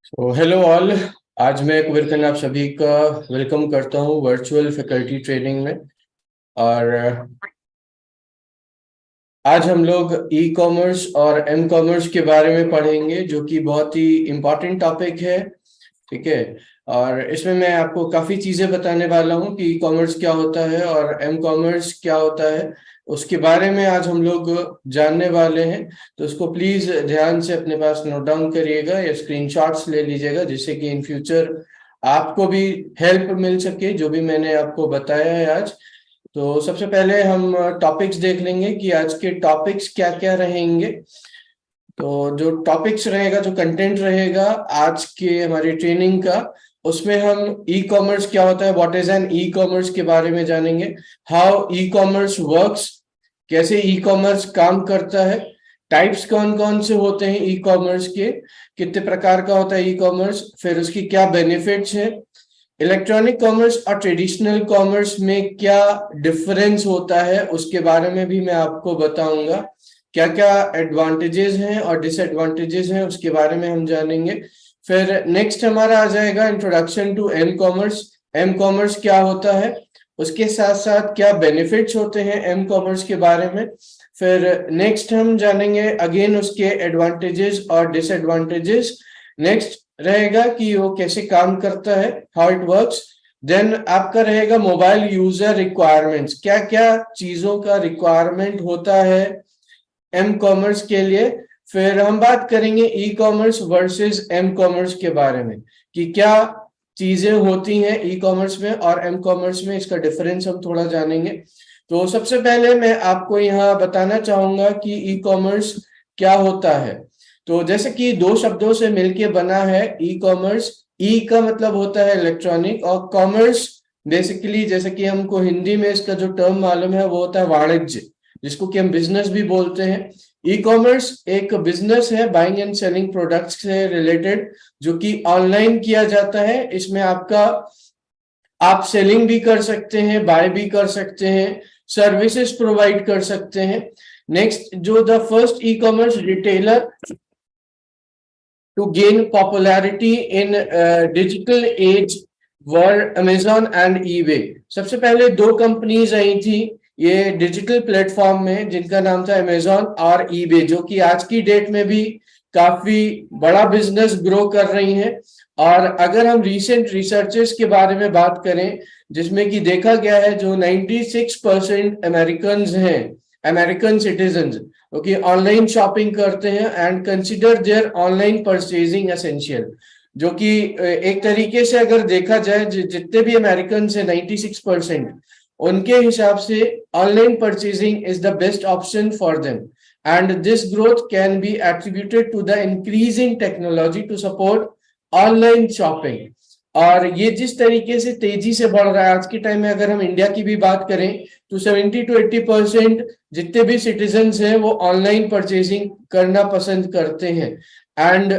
Hello all. आज मैं कुबेर खान आप सभी का वेलकम करता हूँ वर्चुअल फैकल्टी ट्रेनिंग में। और आज हम लोग ई कॉमर्स और एम कॉमर्स के बारे में पढ़ेंगे, जो कि बहुत ही इम्पोर्टेंट टॉपिक है। ठीक है। और इसमें मैं आपको काफी चीजें बताने वाला हूँ कि ई कॉमर्स क्या होता है और एम कॉमर्स क्या होता है। उसके बारे में आज हम लोग जानने वाले हैं। तो उसको प्लीज ध्यान से अपने पास नोट डाउन करिएगा या स्क्रीनशॉट्स ले लीजिएगा, जिससे कि इन फ्यूचर आपको भी हेल्प मिल सके जो भी मैंने आपको बताया है आज। तो सबसे पहले हम टॉपिक्स देख लेंगे कि आज के टॉपिक्स क्या क्या रहेंगे। तो जो टॉपिक्स रहेगा, जो कंटेंट रहेगा आज के हमारी ट्रेनिंग का, उसमें हम ई कॉमर्स क्या होता है, what is an e commerce के बारे में जानेंगे। हाउ ई कॉमर्स वर्क्स, कैसे ई कॉमर्स काम करता है। टाइप्स कौन कौन से होते हैं ई कॉमर्स के, कितने प्रकार का होता है ई कॉमर्स, फिर उसकी क्या बेनिफिट्स है। इलेक्ट्रॉनिक कॉमर्स और ट्रेडिशनल कॉमर्स में क्या डिफरेंस होता है, उसके बारे में भी मैं आपको बताऊंगा। क्या क्या एडवांटेजेस हैं और डिसएडवांटेजेस हैं, उसके बारे में हम जानेंगे। फिर नेक्स्ट हमारा आ जाएगा introduction to m commerce. M commerce क्या होता है, उसके साथ साथ क्या बेनिफिट्स होते हैं एम कॉमर्स के बारे में। फिर नेक्स्ट हम जानेंगे अगेन उसके एडवांटेजेस और डिसएडवांटेजेस। नेक्स्ट रहेगा कि वो कैसे काम करता है, हाउ इट वर्क्स। देन आपका रहेगा मोबाइल यूजर रिक्वायरमेंट्स, क्या क्या चीजों का रिक्वायरमेंट होता है एम कॉमर्स के लिए। फिर हम बात करेंगे e commerce versus m commerce के बारे में, कि क्या चीजें होती हैं ई कॉमर्स में और एम कॉमर्स में, इसका डिफरेंस हम थोड़ा जानेंगे। तो सबसे पहले मैं आपको यहाँ बताना चाहूंगा कि ई कॉमर्स क्या होता है। तो जैसे कि दो शब्दों से मिलके बना है ई कॉमर्स। ई का मतलब होता है इलेक्ट्रॉनिक, और कॉमर्स बेसिकली, जैसे कि हमको हिंदी में इसका जो टर्म मालूम है वो होता है वाणिज्य, जिसको कि हम बिजनेस भी बोलते हैं। ई कॉमर्स एक बिजनेस है, बाइंग एंड सेलिंग प्रोडक्ट्स से रिलेटेड, जो कि ऑनलाइन किया जाता है। इसमें आपका आप सेलिंग भी कर सकते हैं, बाय भी कर सकते हैं, सर्विसेज प्रोवाइड कर सकते हैं। नेक्स्ट, जो the first e commerce retailer to gain popularity in digital age were Amazon and eBay। सबसे पहले दो कंपनीज आई थी ये डिजिटल प्लेटफॉर्म में, जिनका नाम था अमेजॉन और ईबे, जो कि आज की डेट में भी काफी बड़ा बिजनेस ग्रो कर रही हैं। और अगर हम रिसेंट रिसर्चेस के बारे में बात करें, जिसमें कि देखा गया है जो 96% अमेरिकन हैं, American citizens, okay, online shopping करते हैं and consider their online purchasing essential. जो कि एक तरीके से अगर देखा जाए, जितने भी अमेरिकन है 96%, उनके हिसाब से online purchasing is the best option for them. And this growth can be attributed to the increasing technology to support online shopping. और ये जिस तरीके से तेजी से बढ़ रहा है आज के टाइम में, अगर हम इंडिया की भी बात करें तो 70 to 80% जितने भी सिटीजन्स हैं वो ऑनलाइन परचेजिंग करना पसंद करते हैं। एंड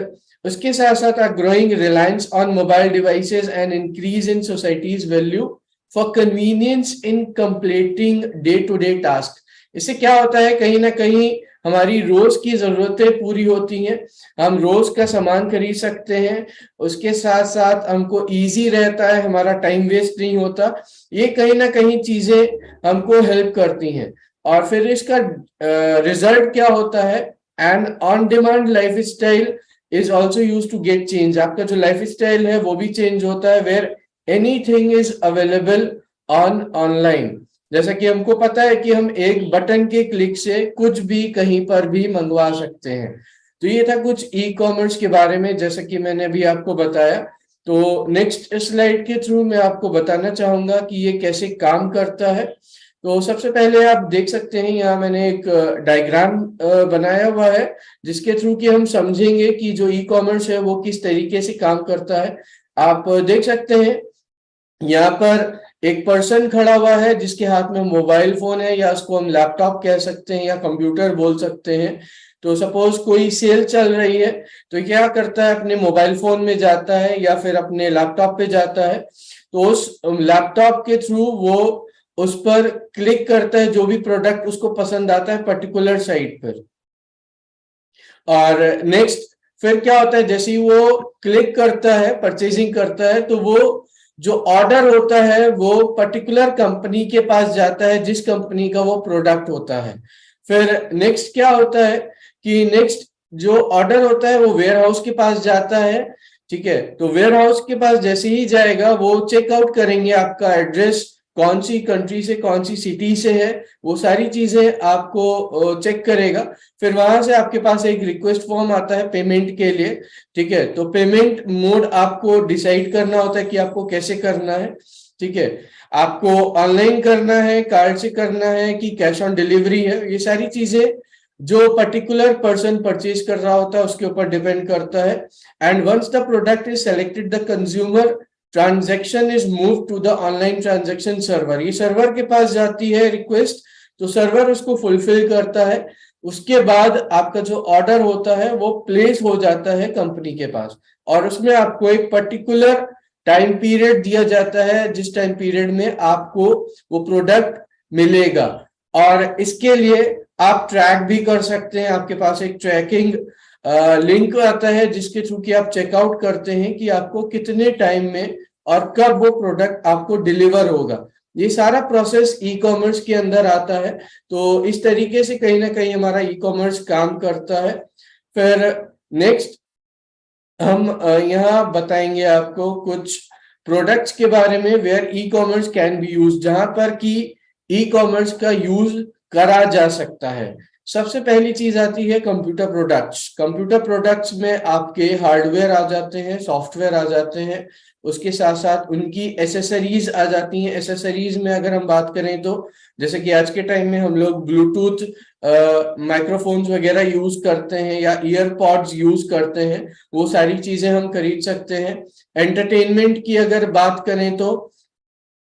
उसके साथ साथ growing reliance on mobile devices and increase in societies value for convenience in completing day to day task. इससे क्या होता है, कहीं ना कहीं हमारी रोज की जरूरतें पूरी होती हैं, हम रोज का सामान खरीद सकते हैं, उसके साथ साथ हमको इजी रहता है, हमारा टाइम वेस्ट नहीं होता। ये कहीं ना कहीं चीजें हमको हेल्प करती हैं। और फिर इसका रिजल्ट क्या होता है, and on demand life style is also use to get change. आपका जो लाइफ स्टाइल है वो भी चेंज होता है, wear anything is available on online. जैसा कि हमको पता है कि हम एक बटन के क्लिक से कुछ भी कहीं पर भी मंगवा सकते हैं। तो ये था कुछ ई कॉमर्स के बारे में, जैसा कि मैंने अभी आपको बताया। तो नेक्स्ट स्लाइड के थ्रू मैं आपको बताना चाहूंगा कि ये कैसे काम करता है। तो सबसे पहले आप देख सकते हैं, यहाँ मैंने एक डायग्राम बनाया हुआ है, जिसके थ्रू कि हम समझेंगे कि जो ई कॉमर्स है वो किस तरीके से काम करता है। आप देख सकते हैं यहाँ पर एक पर्सन खड़ा हुआ है जिसके हाथ में मोबाइल फोन है, या उसको हम लैपटॉप कह सकते हैं या कंप्यूटर बोल सकते हैं। तो सपोज कोई सेल चल रही है, तो क्या करता है, अपने मोबाइल फोन में जाता है या फिर अपने लैपटॉप पे जाता है। तो उस लैपटॉप के थ्रू वो उस पर क्लिक करता है, जो भी प्रोडक्ट उसको पसंद आता है पर्टिकुलर साइट पर। और नेक्स्ट, फिर क्या होता है, जैसे ही वो क्लिक करता है, परचेजिंग करता है, तो वो जो ऑर्डर होता है वो पर्टिकुलर कंपनी के पास जाता है जिस कंपनी का वो प्रोडक्ट होता है। फिर नेक्स्ट क्या होता है कि नेक्स्ट जो ऑर्डर होता है वो वेयर हाउस के पास जाता है। ठीक है, तो वेयर हाउस के पास जैसे ही जाएगा वो चेकआउट करेंगे आपका एड्रेस कौन सी कंट्री से, कौन सी सिटी से है, वो सारी चीजें आपको चेक करेगा। फिर वहां से आपके पास एक रिक्वेस्ट फॉर्म आता है पेमेंट के लिए। ठीक है, तो पेमेंट मोड आपको डिसाइड करना होता है कि आपको कैसे करना है। ठीक है, आपको ऑनलाइन करना है, कार्ड से करना है कि कैश ऑन डिलीवरी है, ये सारी चीजें जो पर्टिकुलर पर्सन परचेज कर रहा होता है उसके ऊपर डिपेंड करता है। And once the product is selected, the consumer transaction is move to the online transaction server. ये सर्वर के पास जाती है रिक्वेस्ट, तो सर्वर उसको फुलफिल करता है। उसके बाद आपका जो ऑर्डर होता है वो प्लेस हो जाता है कंपनी के पास, और उसमें आपको एक पर्टिकुलर टाइम पीरियड दिया जाता है जिस टाइम पीरियड में आपको वो प्रोडक्ट मिलेगा। और इसके लिए आप ट्रैक भी कर सकते हैं, आपके पास एक ट्रैकिंग लिंक आता है जिसके थ्रू कि आप चेकआउट करते हैं कि आपको कितने टाइम में और कब वो प्रोडक्ट आपको डिलीवर होगा। ये सारा प्रोसेस ई कॉमर्स के अंदर आता है। तो इस तरीके से कहीं ना कहीं हमारा ई कॉमर्स काम करता है। फिर नेक्स्ट हम यहाँ बताएंगे आपको कुछ प्रोडक्ट्स के बारे में where e commerce can be use, जहां पर कि ई कॉमर्स का यूज करा जा सकता है। सबसे पहली चीज आती है कंप्यूटर प्रोडक्ट्स। कंप्यूटर प्रोडक्ट्स में आपके हार्डवेयर आ जाते हैं, सॉफ्टवेयर आ जाते हैं, उसके साथ साथ उनकी एसेसरीज आ जाती हैं। एसेसरीज में अगर हम बात करें तो जैसे कि आज के टाइम में हम लोग ब्लूटूथ माइक्रोफोन्स वगैरह यूज करते हैं या ईयरपॉड्स यूज करते हैं, वो सारी चीजें हम खरीद सकते हैं। एंटरटेनमेंट की अगर बात करें तो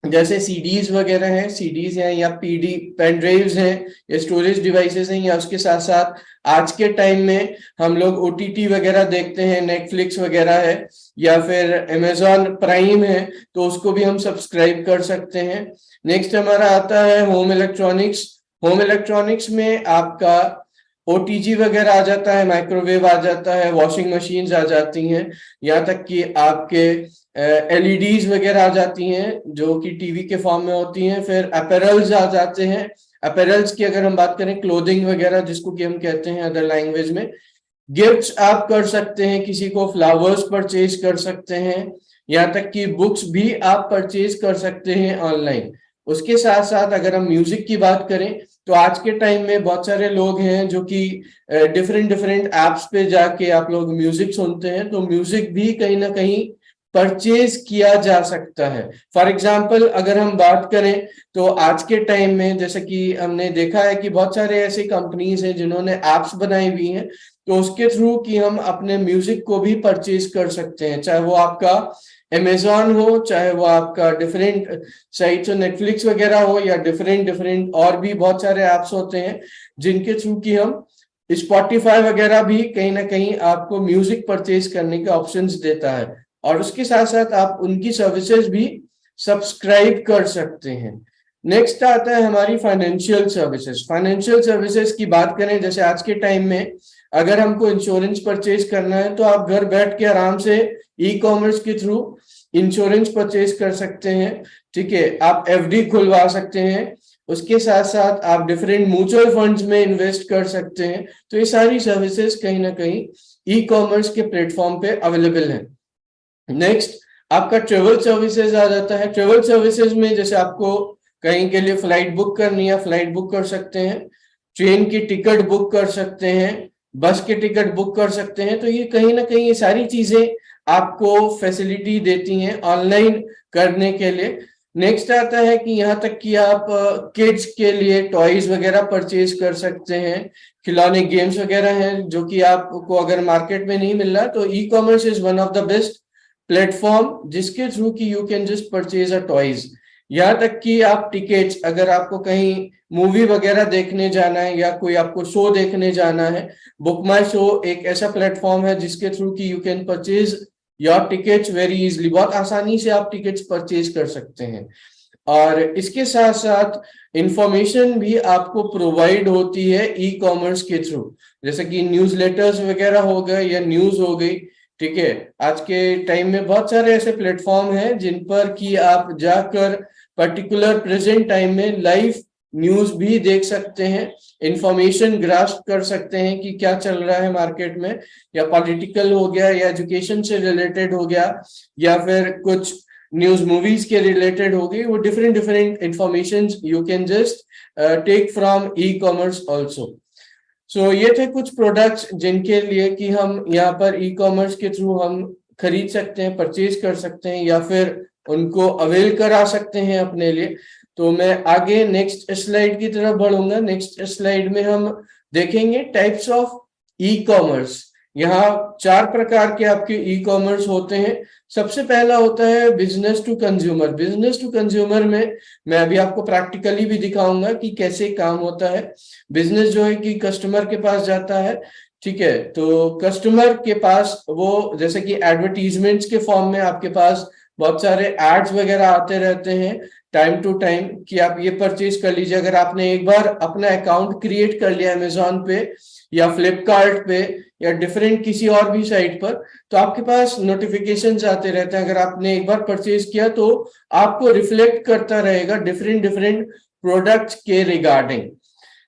जैसे सीडीज वगैरह हैं, सीडीज हैं या पीडी पेन ड्राइव्स हैं या स्टोरेज डिवाइसेस हैं, या उसके साथ साथ आज के टाइम में हम लोग ओटीटी वगैरह देखते हैं, नेटफ्लिक्स वगैरह है या फिर अमेजॉन प्राइम है, तो उसको भी हम सब्सक्राइब कर सकते हैं। नेक्स्ट हमारा आता है होम इलेक्ट्रॉनिक्स। होम इलेक्ट्रॉनिक्स में आपका ओटीजी वगैरह आ जाता है, माइक्रोवेव आ जाता है, वॉशिंग मशीन्स आ जाती हैं, यहाँ तक कि आपके एलईडीज वगैरह आ जाती हैं जो कि टीवी के फॉर्म में होती हैं। फिर अपैरल्स आ जाते हैं। अपैरल्स की अगर हम बात करें, क्लोथिंग वगैरह जिसको कि हम कहते हैं अदर लैंग्वेज में, गिफ्ट्स आप कर सकते हैं, किसी को फ्लावर्स परचेज कर सकते हैं, यहाँ तक कि बुक्स भी आप परचेज कर सकते हैं ऑनलाइन। उसके साथ साथ अगर हम म्यूजिक की बात करें तो आज के टाइम में बहुत सारे लोग हैं जो कि डिफरेंट डिफरेंट एप्स पे जाके आप लोग म्यूजिक सुनते हैं, तो म्यूजिक भी कहीं ना कहीं परचेज किया जा सकता है। फॉर एग्जाम्पल अगर हम बात करें तो आज के टाइम में जैसे कि हमने देखा है कि बहुत सारे ऐसे कंपनीज हैं जिन्होंने एप्स बनाई हुई हैं, तो उसके थ्रू कि हम अपने म्यूजिक को भी परचेज कर सकते हैं, चाहे वो आपका अमेजॉन हो, चाहे वो आपका डिफरेंट साइट्स हो, नेटफ्लिक्स वगैरह हो, या डिफरेंट डिफरेंट और भी बहुत सारे एप्स होते हैं जिनके थ्रू कि हम स्पॉटिफाई वगैरह भी कहीं ना कहीं आपको म्यूजिक परचेज करने के ऑप्शंस देता है, और उसके साथ साथ आप उनकी सर्विसेज भी सब्सक्राइब कर सकते हैं। नेक्स्ट आता है हमारी फाइनेंशियल सर्विसेज। फाइनेंशियल सर्विसेज की बात करें, जैसे आज के टाइम में अगर हमको इंश्योरेंस परचेज करना है तो आप घर बैठ के आराम से ई कॉमर्स के थ्रू इंश्योरेंस परचेज कर सकते हैं। ठीक है, आप एफडी खुलवा सकते हैं, उसके साथ साथ आप डिफरेंट म्यूचुअल फंड्स में इन्वेस्ट कर सकते हैं। तो ये सारी सर्विसेज कहीं ना कहीं ई कॉमर्स के प्लेटफॉर्म पे अवेलेबल है। नेक्स्ट आपका ट्रेवल सर्विसेज आ जाता है। ट्रेवल सर्विसेज में जैसे आपको कहीं के लिए फ्लाइट बुक करनी है, फ्लाइट बुक कर सकते हैं, ट्रेन की टिकट बुक कर सकते हैं, बस की टिकट बुक कर सकते हैं। तो ये कहीं ना कहीं ये सारी चीजें आपको फैसिलिटी देती हैं ऑनलाइन करने के लिए। नेक्स्ट आता है कि यहाँ तक कि आप किड्स के लिए टॉयज वगैरह परचेज कर सकते हैं, खिलौने गेम्स वगैरह हैं जो कि आपको अगर मार्केट में नहीं मिल रहा, तो e commerce is one of the best platform जिसके थ्रू कि you can just purchase a toys. यहाँ तक कि आप टिकट्स, अगर आपको कहीं मूवी वगैरह देखने जाना है या कोई आपको शो देखने जाना है, बुक माई शो एक ऐसा प्लेटफॉर्म है जिसके थ्रू कि you can purchase your tickets very easily, बहुत आसानी से आप टिकट्स परचेज कर सकते हैं। और इसके साथ साथ इंफॉर्मेशन भी आपको प्रोवाइड होती है ई कॉमर्स के थ्रू, जैसे कि न्यूज़लेटर्स वगैरह हो गए या न्यूज हो गई। ठीक है, आज के टाइम में बहुत सारे ऐसे प्लेटफॉर्म हैं जिन पर कि आप जाकर पर्टिकुलर प्रेजेंट टाइम में लाइव न्यूज भी देख सकते हैं, इंफॉर्मेशन ग्रास्प कर सकते हैं कि क्या चल रहा है मार्केट में, या पॉलिटिकल हो गया या एजुकेशन से रिलेटेड हो गया या फिर कुछ न्यूज मूवीज के रिलेटेड हो गई। वो different different information you can just take from e commerce also. So ये थे कुछ प्रोडक्ट्स जिनके लिए कि हम यहाँ पर ई कॉमर्स के थ्रू हम खरीद सकते हैं, परचेज कर सकते हैं या फिर उनको अवेल करा सकते हैं अपने लिए। तो मैं आगे नेक्स्ट स्लाइड की तरफ बढ़ूंगा। नेक्स्ट स्लाइड में हम देखेंगे टाइप्स ऑफ ई कॉमर्स। यहाँ 4 प्रकार के आपके ई कॉमर्स होते हैं। सबसे पहला होता है business to consumer. Business to consumer में मैं अभी आपको प्रैक्टिकली भी दिखाऊंगा कि कैसे काम होता है। बिजनेस जो है कि कस्टमर के पास जाता है, ठीक है, तो कस्टमर के पास वो जैसे कि एडवर्टीजमेंट्स के फॉर्म में आपके पास बहुत सारे एड्स वगैरह आते रहते हैं टाइम टू टाइम कि आप ये परचेज कर लीजिए। अगर आपने एक बार अपना अकाउंट क्रिएट कर लिया अमेजोन पे या फ्लिपकार्ट पे या डिफरेंट किसी और भी साइट पर, तो आपके पास नोटिफिकेशंस आते रहते हैं। अगर आपने एक बार परचेज किया तो आपको रिफ्लेक्ट करता रहेगा डिफरेंट डिफरेंट प्रोडक्ट्स के रिगार्डिंग।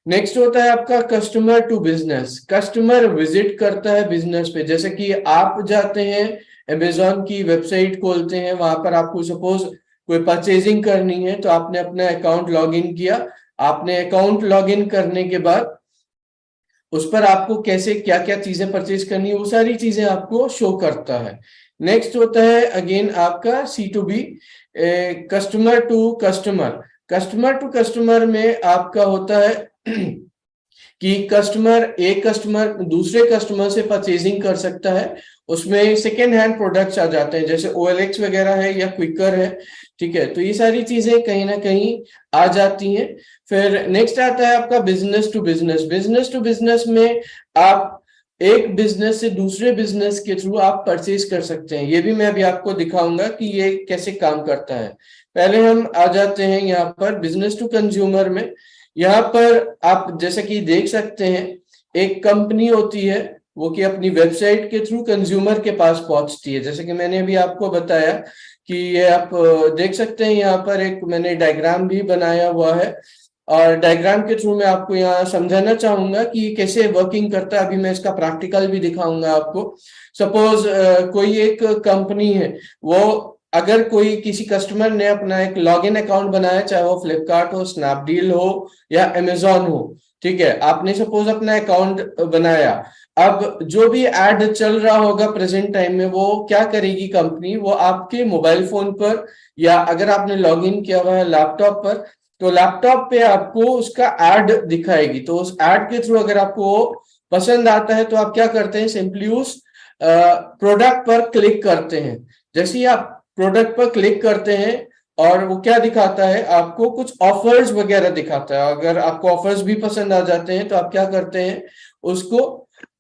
नेक्स्ट होता है आपका customer to business. Customer visit करता है बिजनेस पे, जैसे कि आप जाते हैं अमेजोन की वेबसाइट खोलते हैं, वहां पर आपको सपोज कोई परचेजिंग करनी है तो आपने अपना अकाउंट लॉगिन किया। आपने अकाउंट लॉगिन करने के बाद उस पर आपको कैसे क्या क्या चीजें परचेज करनी है वो सारी चीजें आपको शो करता है। नेक्स्ट होता है अगेन आपका C2B, customer to customer. Customer to customer में आपका होता है कि एक कस्टमर दूसरे कस्टमर से परचेजिंग कर सकता है। उसमें सेकेंड हैंड प्रोडक्ट्स आ जाते हैं जैसे OLX वगैरह है या क्विकर है, ठीक है, तो ये सारी चीजें कहीं ना कहीं आ जाती हैं। फिर नेक्स्ट आता है आपका business to business. Business to business में आप एक बिजनेस से दूसरे बिजनेस के थ्रू आप परचेज कर सकते हैं। ये भी मैं अभी आपको दिखाऊंगा कि ये कैसे काम करता है। पहले हम आ जाते हैं यहाँ पर बिजनेस टू कंज्यूमर में। यहाँ पर आप जैसे कि देख सकते हैं एक कंपनी होती है वो कि अपनी वेबसाइट के थ्रू कंज्यूमर के पास पहुंचती है। जैसे कि मैंने अभी आपको बताया कि ये आप देख सकते हैं, यहाँ पर एक मैंने डायग्राम भी बनाया हुआ है और डायग्राम के थ्रू मैं आपको यहाँ समझाना चाहूंगा कि ये कैसे वर्किंग करता है। अभी मैं इसका प्रैक्टिकल भी दिखाऊंगा आपको। सपोज कोई एक कंपनी है, वो अगर कोई किसी कस्टमर ने अपना एक लॉगिन अकाउंट बनाया, चाहे वो फ्लिपकार्ट हो, स्नैपडील हो या अमेजोन हो, ठीक है, आपने सपोज अपना अकाउंट बनाया। अब जो भी एड चल रहा होगा प्रेजेंट टाइम में वो क्या करेगी कंपनी, वो आपके मोबाइल फोन पर या अगर आपने लॉगिन किया हुआ है लैपटॉप पर तो लैपटॉप पे आपको उसका एड दिखाएगी। तो उस एड के थ्रू अगर आपको पसंद आता है तो आप क्या करते हैं, सिंपली उस प्रोडक्ट पर क्लिक करते हैं। जैसे ही आप प्रोडक्ट पर क्लिक करते हैं और वो क्या दिखाता है, आपको कुछ ऑफर्स वगैरह दिखाता है। अगर आपको ऑफर्स भी पसंद आ जाते हैं तो आप क्या करते हैं, उसको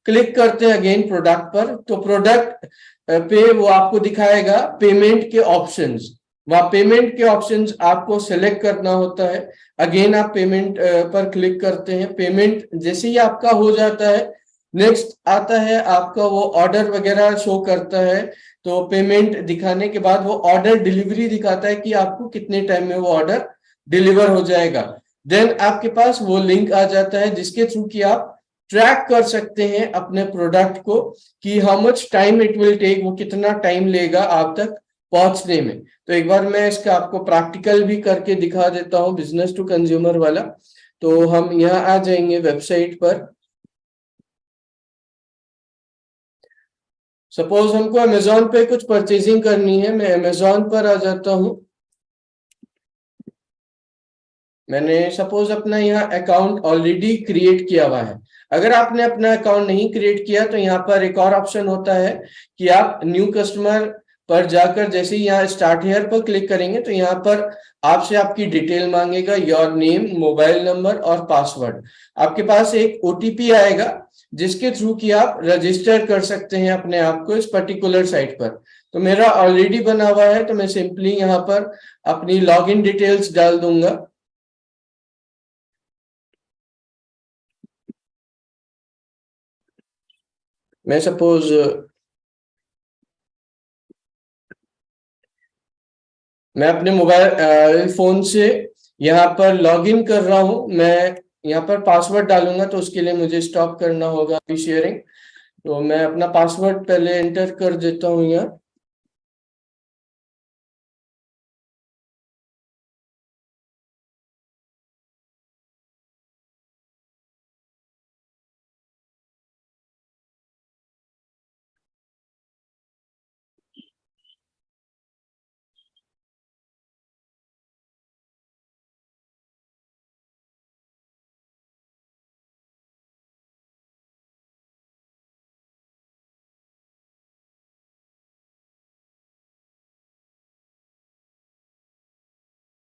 क्लिक करते हैं अगेन प्रोडक्ट पर। तो प्रोडक्ट पे वो आपको दिखाएगा पेमेंट के ऑप्शंस। वहां पेमेंट के ऑप्शंस आपको सेलेक्ट करना होता है। अगेन आप पेमेंट पर क्लिक करते हैं। पेमेंट जैसे ही आपका हो जाता है, नेक्स्ट आता है आपका वो ऑर्डर वगैरह शो करता है। तो पेमेंट दिखाने के बाद वो ऑर्डर डिलीवरी दिखाता है कि आपको कितने टाइम में वो ऑर्डर डिलीवर हो जाएगा। देन आपके पास वो लिंक आ जाता है जिसके थ्रू कि आप ट्रैक कर सकते हैं अपने प्रोडक्ट को कि how much time it will take, वो कितना टाइम लेगा आप तक पहुंचने में। तो एक बार मैं इसका आपको प्रैक्टिकल भी करके दिखा देता हूं बिजनेस टू कंज्यूमर वाला। तो हम यहाँ आ जाएंगे वेबसाइट पर। सपोज हमको अमेजोन पे कुछ परचेजिंग करनी है, मैं अमेजोन पर आ जाता हूं। मैंने सपोज अपना यहाँ अकाउंट ऑलरेडी क्रिएट किया हुआ है। अगर आपने अपना अकाउंट नहीं क्रिएट किया तो यहाँ पर एक और ऑप्शन होता है कि आप न्यू कस्टमर पर जाकर जैसे ही यहाँ स्टार्ट हियर पर क्लिक करेंगे तो यहाँ पर आपसे आपकी डिटेल मांगेगा, योर नेम, मोबाइल नंबर और पासवर्ड। आपके पास एक OTP आएगा। जिसके थ्रू कि आप रजिस्टर कर सकते हैं अपने आप को इस पर्टिकुलर साइट पर। तो मेरा ऑलरेडी बना हुआ है, तो मैं सिंपली यहाँ पर अपनी लॉगिन डिटेल्स डाल दूंगा। मैं सपोज मैं अपने मोबाइल फोन से यहाँ पर लॉगिन कर रहा हूँ। मैं यहाँ पर पासवर्ड डालूंगा, तो उसके लिए मुझे स्टॉप करना होगा अभी शेयरिंग। तो मैं अपना पासवर्ड पहले एंटर कर देता हूँ यहाँ।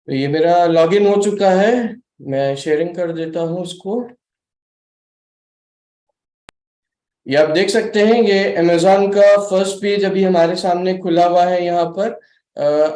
तो ये मेरा लॉगिन हो चुका है। मैं शेयरिंग कर देता हूँ इसको। ये आप देख सकते हैं, ये अमेजोन का फर्स्ट पेज अभी हमारे सामने खुला हुआ है यहाँ पर।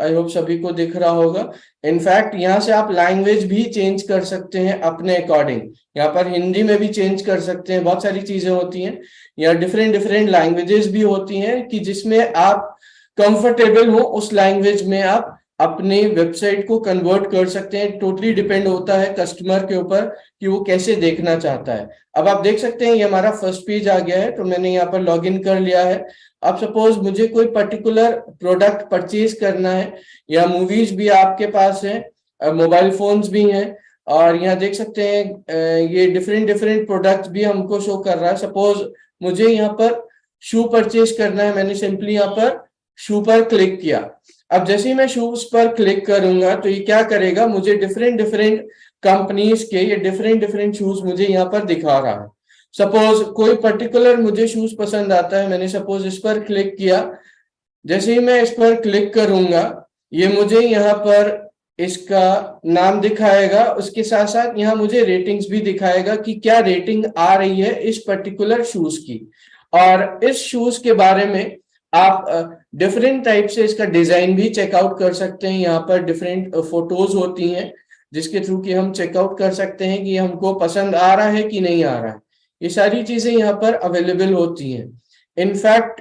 आई होप सभी को दिख रहा होगा। इनफैक्ट यहाँ से आप लैंग्वेज भी चेंज कर सकते हैं अपने अकॉर्डिंग। यहाँ पर हिंदी में भी चेंज कर सकते हैं, बहुत सारी चीजें होती हैं। या डिफरेंट डिफरेंट लैंग्वेजेस भी होती हैं कि जिसमें आप कंफर्टेबल हो उस लैंग्वेज में आप अपने वेबसाइट को कन्वर्ट कर सकते हैं। टोटली डिपेंड होता है कस्टमर के ऊपर कि वो कैसे देखना चाहता है। अब आप देख सकते हैं ये हमारा फर्स्ट पेज आ गया है, तो मैंने यहाँ पर लॉगिन कर लिया है। अब सपोज मुझे कोई पर्टिकुलर प्रोडक्ट परचेज करना है, या मूवीज भी आपके पास है, मोबाइल फोन्स भी हैं, और यहाँ देख सकते हैं ये डिफरेंट डिफरेंट प्रोडक्ट्स भी हमको शो कर रहा है। सपोज मुझे यहाँ पर शू परचेज करना है, मैंने सिंपली यहाँ पर शू पर क्लिक किया। अब जैसे ही मैं शूज पर क्लिक करूंगा तो ये क्या करेगा, मुझे डिफरेंट डिफरेंट कंपनीज के ये डिफरेंट डिफरेंट शूज मुझे यहाँ पर दिखा रहा है। सपोज कोई पर्टिकुलर मुझे शूज पसंद आता है, मैंने सपोज इस पर क्लिक किया। जैसे ही मैं इस पर क्लिक करूंगा ये मुझे यहाँ पर इसका नाम दिखाएगा, उसके साथ साथ यहाँ मुझे रेटिंग्स भी दिखाएगा कि क्या रेटिंग आ रही है इस पर्टिकुलर शूज की। और इस शूज के बारे में आप डिफरेंट टाइप से इसका डिजाइन भी चेकआउट कर सकते हैं। यहाँ पर डिफरेंट फोटोज होती हैं जिसके थ्रू कि हम चेकआउट कर सकते हैं कि हमको पसंद आ रहा है कि नहीं आ रहा है। ये सारी चीजें यहाँ पर अवेलेबल होती हैं। इनफैक्ट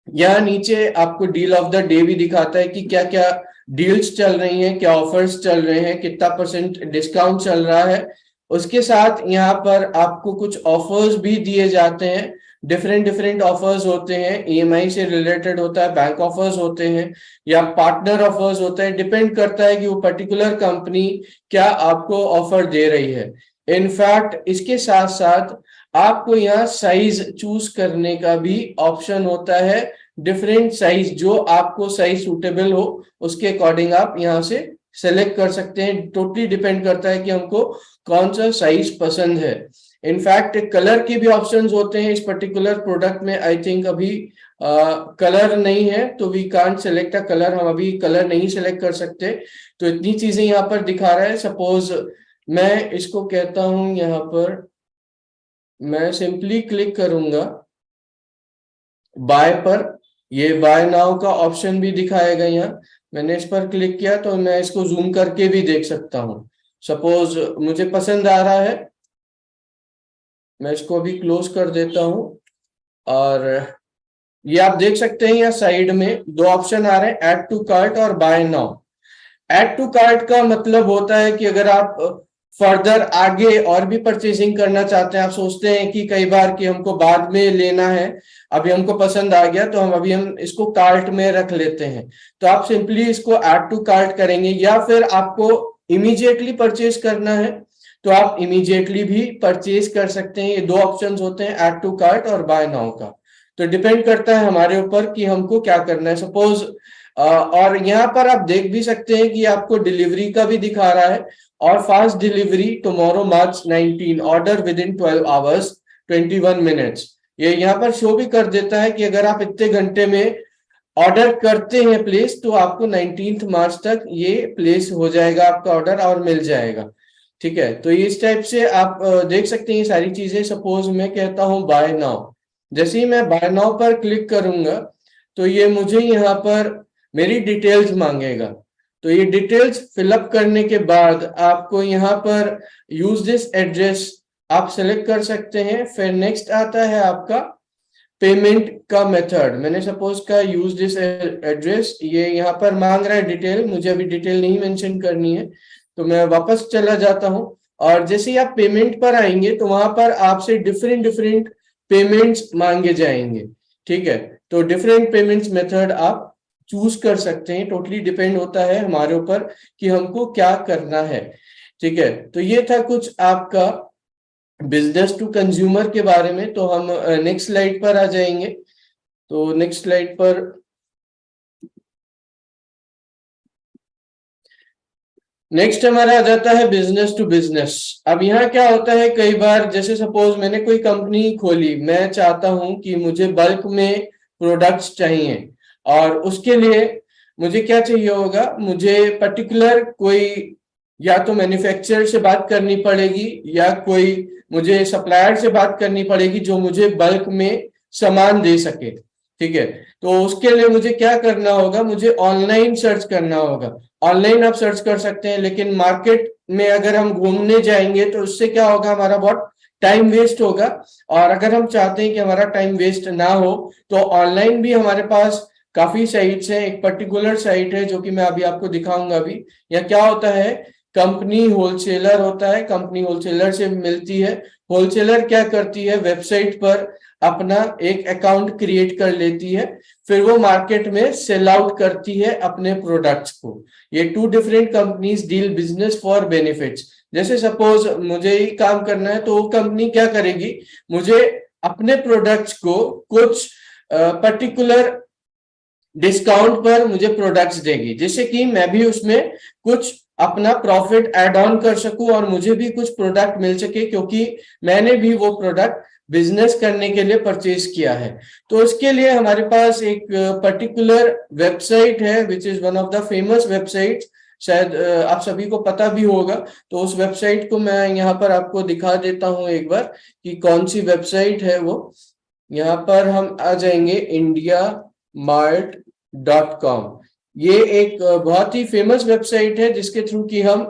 यहाँ नीचे आपको डील ऑफ द डे भी दिखाता है कि क्या क्या डील्स चल रही हैं, क्या ऑफर्स चल रहे हैं, कितना % डिस्काउंट चल रहा है। उसके साथ यहाँ पर आपको कुछ ऑफर्स भी दिए जाते हैं। डिफरेंट डिफरेंट ऑफर्स होते हैं, ईएमआई से रिलेटेड होता है, बैंक ऑफर्स होते हैं, या पार्टनर ऑफर्स होते हैं। डिपेंड करता है कि वो पर्टिकुलर कंपनी क्या आपको ऑफर दे रही है। इनफैक्ट इसके साथ साथ आपको यहाँ साइज चूज करने का भी ऑप्शन होता है। डिफरेंट साइज, जो आपको साइज सूटेबल हो उसके अकॉर्डिंग आप यहाँ से सेलेक्ट कर सकते हैं। टोटली डिपेंड करता है कि हमको कौन सा साइज पसंद है। इनफैक्ट कलर के भी ऑप्शंस होते हैं इस पर्टिकुलर प्रोडक्ट में। आई थिंक अभी कलर नहीं है, तो we can't select a colour, हम अभी कलर नहीं सेलेक्ट कर सकते। तो इतनी चीजें यहाँ पर दिखा रहा है। सपोज मैं इसको कहता हूं, यहाँ पर मैं सिंपली क्लिक करूंगा बाय पर, ये बाय नाउ का ऑप्शन भी दिखाएगा यहाँ। मैंने इस पर क्लिक किया तो मैं इसको जूम करके भी देख सकता हूँ। सपोज मुझे पसंद आ रहा है, मैं इसको भी क्लोज कर देता हूँ। और ये आप देख सकते हैं यहाँ साइड में दो ऑप्शन आ रहे हैं, ऐड टू कार्ट और buy now. Add to cart का मतलब होता है कि अगर आप फर्दर आगे और भी परचेसिंग करना चाहते हैं, आप सोचते हैं कि कई बार कि हमको बाद में लेना है, अभी हमको पसंद आ गया तो हम इसको कार्ट में रख लेते हैं, तो आप सिंपली इसको ऐड टू कार्ट करेंगे। या फिर आपको इमीडिएटली परचेज करना है तो आप इमीडिएटली भी परचेज कर सकते हैं। ये दो ऑप्शंस होते हैं, ऐड टू कार्ट और बाय नाउ का। तो डिपेंड करता है हमारे ऊपर कि हमको क्या करना है। सपोज और यहाँ पर आप देख भी सकते हैं कि आपको डिलीवरी का भी दिखा रहा है, और fast delivery tomorrow March 19, order with in 12 hours 21 minutes. ये यहाँ पर शो भी कर देता है कि अगर आप इतने घंटे में ऑर्डर करते हैं प्लेस, तो आपको 19 मार्च तक ये प्लेस हो जाएगा आपका ऑर्डर और मिल जाएगा। ठीक है, तो इस टाइप से आप देख सकते हैं ये सारी चीजें। सपोज मैं कहता हूं बाय नाउ, जैसे ही मैं बाय नाउ पर क्लिक करूंगा तो ये मुझे यहाँ पर मेरी डिटेल्स मांगेगा। तो ये डिटेल्स फिलअप करने के बाद आपको यहाँ पर यूज दिस एड्रेस आप सेलेक्ट कर सकते हैं। फिर नेक्स्ट आता है आपका पेमेंट का मेथड। मैंने सपोज का यूज दिस एड्रेस, ये यहाँ पर मांग रहा है डिटेल, मुझे अभी डिटेल नहीं मेंशन करनी है, तो मैं वापस चला जाता हूँ। और जैसे ही आप पेमेंट पर आएंगे तो वहां पर आपसे डिफरेंट डिफरेंट पेमेंट्स मांगे जाएंगे। ठीक है, तो डिफरेंट पेमेंट्स मेथड आप चूज कर सकते हैं, टोटली डिपेंड होता है हमारे ऊपर कि हमको क्या करना है। ठीक है, तो ये था कुछ आपका बिजनेस टू कंज्यूमर के बारे में। तो हम नेक्स्ट स्लाइड पर आ जाएंगे। तो नेक्स्ट स्लाइड पर नेक्स्ट हमारा आ जाता है बिजनेस टू बिजनेस। अब यहाँ क्या होता है, कई बार जैसे सपोज मैंने कोई कंपनी खोली, मैं चाहता हूं कि मुझे बल्क में प्रोडक्ट्स चाहिए, और उसके लिए मुझे क्या चाहिए होगा, मुझे पर्टिकुलर कोई या तो मैन्युफैक्चरर से बात करनी पड़ेगी या कोई मुझे सप्लायर से बात करनी पड़ेगी जो मुझे बल्क में सामान दे सके। ठीक है, तो उसके लिए मुझे क्या करना होगा, मुझे ऑनलाइन सर्च करना होगा। ऑनलाइन आप सर्च कर सकते हैं, लेकिन मार्केट में अगर हम घूमने जाएंगे तो उससे क्या होगा, हमारा बहुत टाइम वेस्ट होगा। और अगर हम चाहते हैं कि हमारा टाइम वेस्ट ना हो तो ऑनलाइन भी हमारे पास काफी साइट्स हैं। एक पर्टिकुलर साइट है जो कि मैं अभी आपको दिखाऊंगा। अभी यह क्या होता है, कंपनी होलसेलर होता है, कंपनी होलसेलर से मिलती है। होलसेलर क्या करती है, वेबसाइट पर अपना एक अकाउंट क्रिएट कर लेती है, फिर वो मार्केट में सेल आउट करती है अपने प्रोडक्ट्स को। ये two different companies deal business for benefits. जैसे सपोज मुझे ही काम करना है, तो वो कंपनी क्या करेगी, मुझे अपने प्रोडक्ट्स को कुछ पर्टिकुलर डिस्काउंट पर मुझे प्रोडक्ट्स देगी, जिससे कि मैं भी उसमें कुछ अपना प्रॉफिट ऐड ऑन कर सकूं और मुझे भी कुछ प्रोडक्ट मिल सके, क्योंकि मैंने भी वो प्रोडक्ट बिजनेस करने के लिए परचेज किया है। तो इसके लिए हमारे पास एक पर्टिकुलर वेबसाइट है which is one of the famous website, शायद आप सभी को पता भी होगा। तो उस वेबसाइट को मैं यहाँ पर आपको दिखा देता हूँ एक बार कि कौन सी वेबसाइट है वो। यहाँ पर हम आ जाएंगे indiamart.com। ये एक बहुत ही फेमस वेबसाइट है जिसके थ्रू कि हम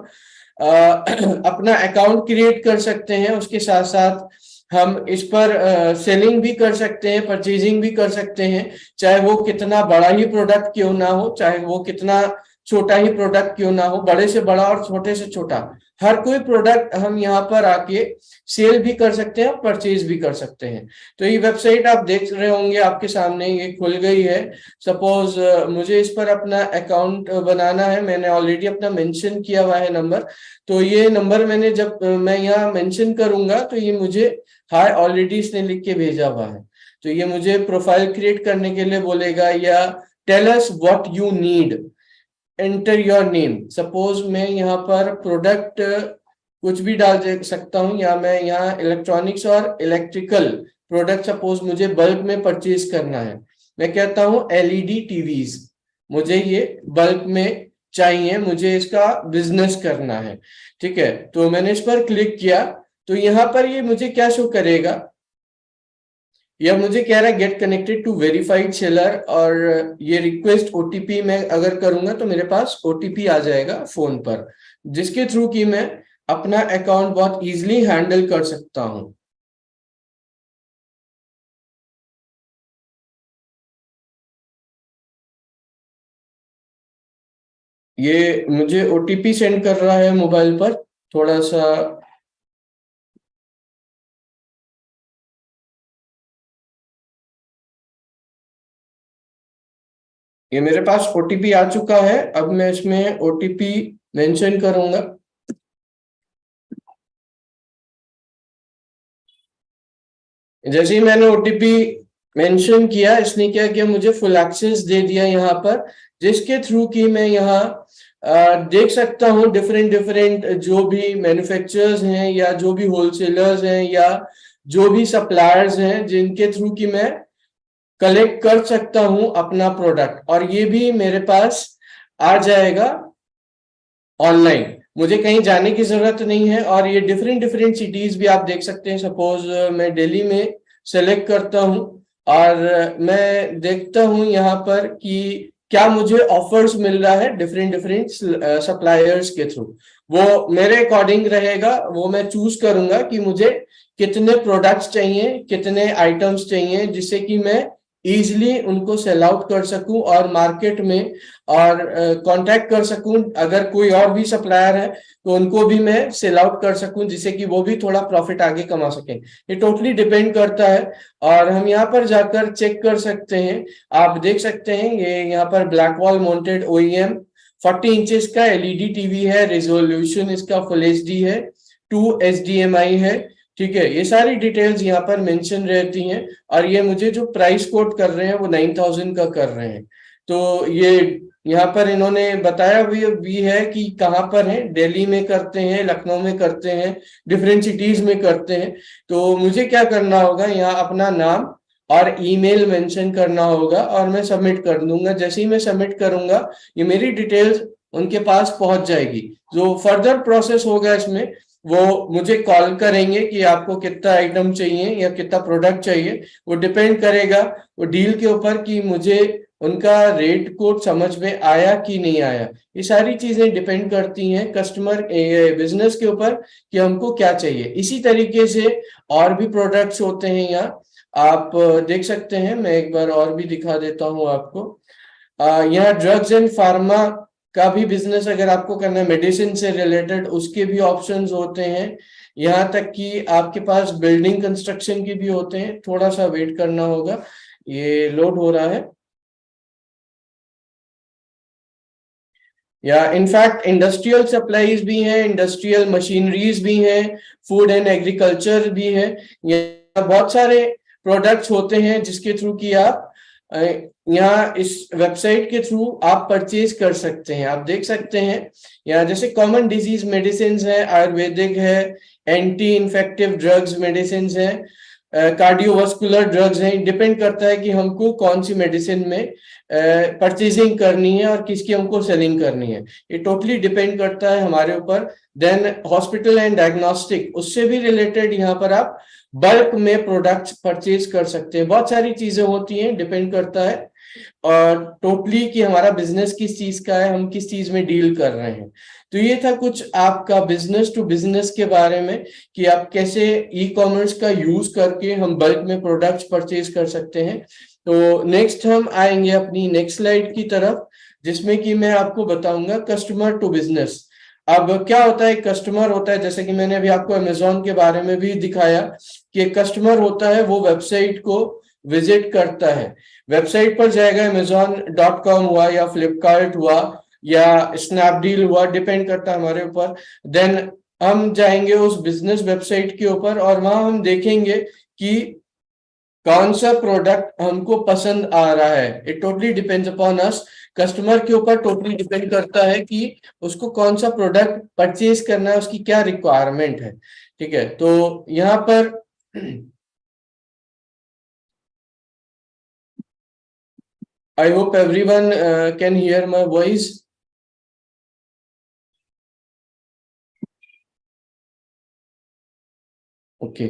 अपना अकाउंट क्रिएट कर सकते हैं। उसके साथ साथ हम इस पर सेलिंग भी कर सकते हैं, परचेजिंग भी कर सकते हैं, चाहे वो कितना बड़ा ही प्रोडक्ट क्यों ना हो, चाहे वो कितना छोटा ही प्रोडक्ट क्यों ना हो। बड़े से बड़ा और छोटे से छोटा हर कोई प्रोडक्ट हम यहाँ पर आके सेल भी कर सकते हैं और परचेज भी कर सकते हैं। तो ये वेबसाइट आप देख रहे होंगे आपके सामने, ये खुल गई है। सपोज मुझे इस पर अपना अकाउंट बनाना है, मैंने ऑलरेडी अपना मेंशन किया हुआ है नंबर। तो ये नंबर मैंने जब मैं यहाँ मेंशन करूंगा तो ये मुझे हाय ऑलरेडी इसने लिख के भेजा हुआ है। तो ये मुझे प्रोफाइल क्रिएट करने के लिए बोलेगा, या tell us what you need, enter your name. Suppose मैं यहाँ पर प्रोडक्ट कुछ भी डाल दे सकता हूँ, या मैं यहाँ इलेक्ट्रॉनिक्स और इलेक्ट्रिकल प्रोडक्ट सपोज मुझे बल्क में परचेज करना है। मैं कहता हूँ एलईडी टीवीज, मुझे ये बल्क में चाहिए, मुझे इसका बिजनेस करना है। ठीक है, तो मैंने इस पर क्लिक किया तो यहाँ पर ये मुझे क्या शो करेगा, या मुझे कह रहा है get connected to verified seller, और ये रिक्वेस्ट ओटीपी मैं अगर करूंगा तो मेरे पास ओटीपी आ जाएगा फोन पर, जिसके थ्रू कि मैं अपना अकाउंट बहुत इजीली हैंडल कर सकता हूं। ये मुझे ओटीपी सेंड कर रहा है मोबाइल पर, थोड़ा सा। ये मेरे पास ओटीपी आ चुका है, अब मैं इसमें ओटीपी मेंशन करूंगा। जैसे ही मैंने ओटीपी मेंशन किया, इसने क्या किया, मुझे फुल एक्सेस दे दिया यहाँ पर, जिसके थ्रू कि मैं यहाँ देख सकता हूँ डिफरेंट डिफरेंट जो भी मैन्युफैक्चरर्स हैं, या जो भी होलसेलर्स हैं, या जो भी सप्लायर्स हैं, जिनके थ्रू कि मैं कलेक्ट कर सकता हूँ अपना प्रोडक्ट, और ये भी मेरे पास आ जाएगा ऑनलाइन। मुझे कहीं जाने की जरूरत नहीं है। और ये डिफरेंट डिफरेंट सिटीज भी आप देख सकते हैं। सपोज मैं दिल्ली में सेलेक्ट करता हूँ और मैं देखता हूँ यहाँ पर कि क्या मुझे ऑफर्स मिल रहा है डिफरेंट डिफरेंट सप्लायर्स के थ्रू। वो मेरे अकॉर्डिंग रहेगा, वो मैं चूज करूंगा कि मुझे कितने प्रोडक्ट्स चाहिए, कितने आइटम्स चाहिए, जिससे कि मैं इजिली उनको सेल आउट कर सकूं और मार्केट में और कांटेक्ट कर सकूं। अगर कोई और भी सप्लायर है तो उनको भी मैं सेल आउट कर सकूं, जिससे कि वो भी थोड़ा प्रॉफिट आगे कमा सकें। ये टोटली डिपेंड करता है। और हम यहाँ पर जाकर चेक कर सकते हैं। आप देख सकते हैं ये यहाँ पर black wall mounted OEM 40 inches का एलईडी टीवी है। रेजोल्यूशन इसका फुल एचडी है, 2 HDMI है। ठीक है, ये सारी डिटेल्स यहाँ पर मेंशन रहती हैं। और ये मुझे जो प्राइस कोट कर रहे हैं वो 9000 का कर रहे हैं। तो ये यहाँ पर इन्होंने बताया भी है कि कहाँ पर है। दिल्ली में करते हैं, लखनऊ में करते हैं, डिफरेंट सिटीज में करते हैं। तो मुझे क्या करना होगा, यहाँ अपना नाम और ईमेल मेंशन करना होगा और मैं सबमिट कर दूंगा। जैसे ही मैं सबमिट करूंगा ये मेरी डिटेल्स उनके पास पहुंच जाएगी। जो फर्दर प्रोसेस होगा इसमें, वो मुझे कॉल करेंगे कि आपको कितना आइटम चाहिए या कितना प्रोडक्ट चाहिए। वो डिपेंड करेगा वो डील के ऊपर कि मुझे उनका रेट कोड समझ में आया कि नहीं आया। ये सारी चीजें डिपेंड करती हैं कस्टमर बिजनेस के ऊपर कि हमको क्या चाहिए। इसी तरीके से और भी प्रोडक्ट्स होते हैं यहाँ, आप देख सकते हैं। मैं एक बार और भी दिखा देता हूँ आपको। यहाँ ड्रग्स एंड फार्मा का भी बिजनेस अगर आपको करना है, मेडिसिन से रिलेटेड, उसके भी ऑप्शंस होते हैं। यहाँ तक कि आपके पास बिल्डिंग कंस्ट्रक्शन के भी होते हैं। थोड़ा सा वेट करना होगा, ये लोड हो रहा है। या इनफैक्ट इंडस्ट्रियल सप्लाईज भी हैं, इंडस्ट्रियल मशीनरीज भी हैं, फूड एंड एग्रीकल्चर भी है। बहुत सारे प्रोडक्ट्स होते हैं जिसके थ्रू कि आप यहाँ इस वेबसाइट के थ्रू आप परचेज कर सकते हैं। आप देख सकते हैं यहाँ जैसे कॉमन डिजीज मेडिसिन है, आयुर्वेदिक है, एंटी इन्फेक्टिव ड्रग्स मेडिसिन है, कार्डियोवास्कुलर ड्रग्स हैं। डिपेंड करता है कि हमको कौन सी मेडिसिन में परचेजिंग करनी है और किसकी हमको सेलिंग करनी है। ये टोटली डिपेंड करता है हमारे ऊपर। देन हॉस्पिटल एंड डायग्नोस्टिक, उससे भी रिलेटेड यहाँ पर आप बल्क में प्रोडक्ट्स परचेज कर सकते हैं। बहुत सारी चीजें होती हैं, डिपेंड करता है और टोटली कि हमारा बिजनेस किस चीज का है, हम किस चीज में डील कर रहे हैं। तो ये था कुछ आपका बिजनेस टू बिजनेस के बारे में कि आप कैसे ई कॉमर्स का यूज करके हम बल्क में प्रोडक्ट्स परचेज कर सकते हैं। तो नेक्स्ट हम आएंगे अपनी नेक्स्ट स्लाइड की तरफ, जिसमें कि मैं आपको बताऊंगा कस्टमर टू बिजनेस। अब क्या होता है, कस्टमर होता है, जैसे कि मैंने अभी आपको अमेजोन के बारे में भी दिखाया कि कस्टमर होता है वो वेबसाइट को विजिट करता है। वेबसाइट पर जाएगा, amazon.com हुआ या फ्लिपकार्ट हुआ या स्नैपडील हुआ, डिपेंड करता है हमारे ऊपर। देन हम जाएंगे उस बिजनेस वेबसाइट के ऊपर और वहां हम देखेंगे कि कौन सा प्रोडक्ट हमको पसंद आ रहा है। It totally depends upon us. Customer के ऊपर टोटली डिपेंड करता है कि उसको कौन सा प्रोडक्ट परचेज करना है, उसकी क्या रिक्वायरमेंट है। ठीक है, तो यहाँ पर I hope everyone can hear my voice. Okay,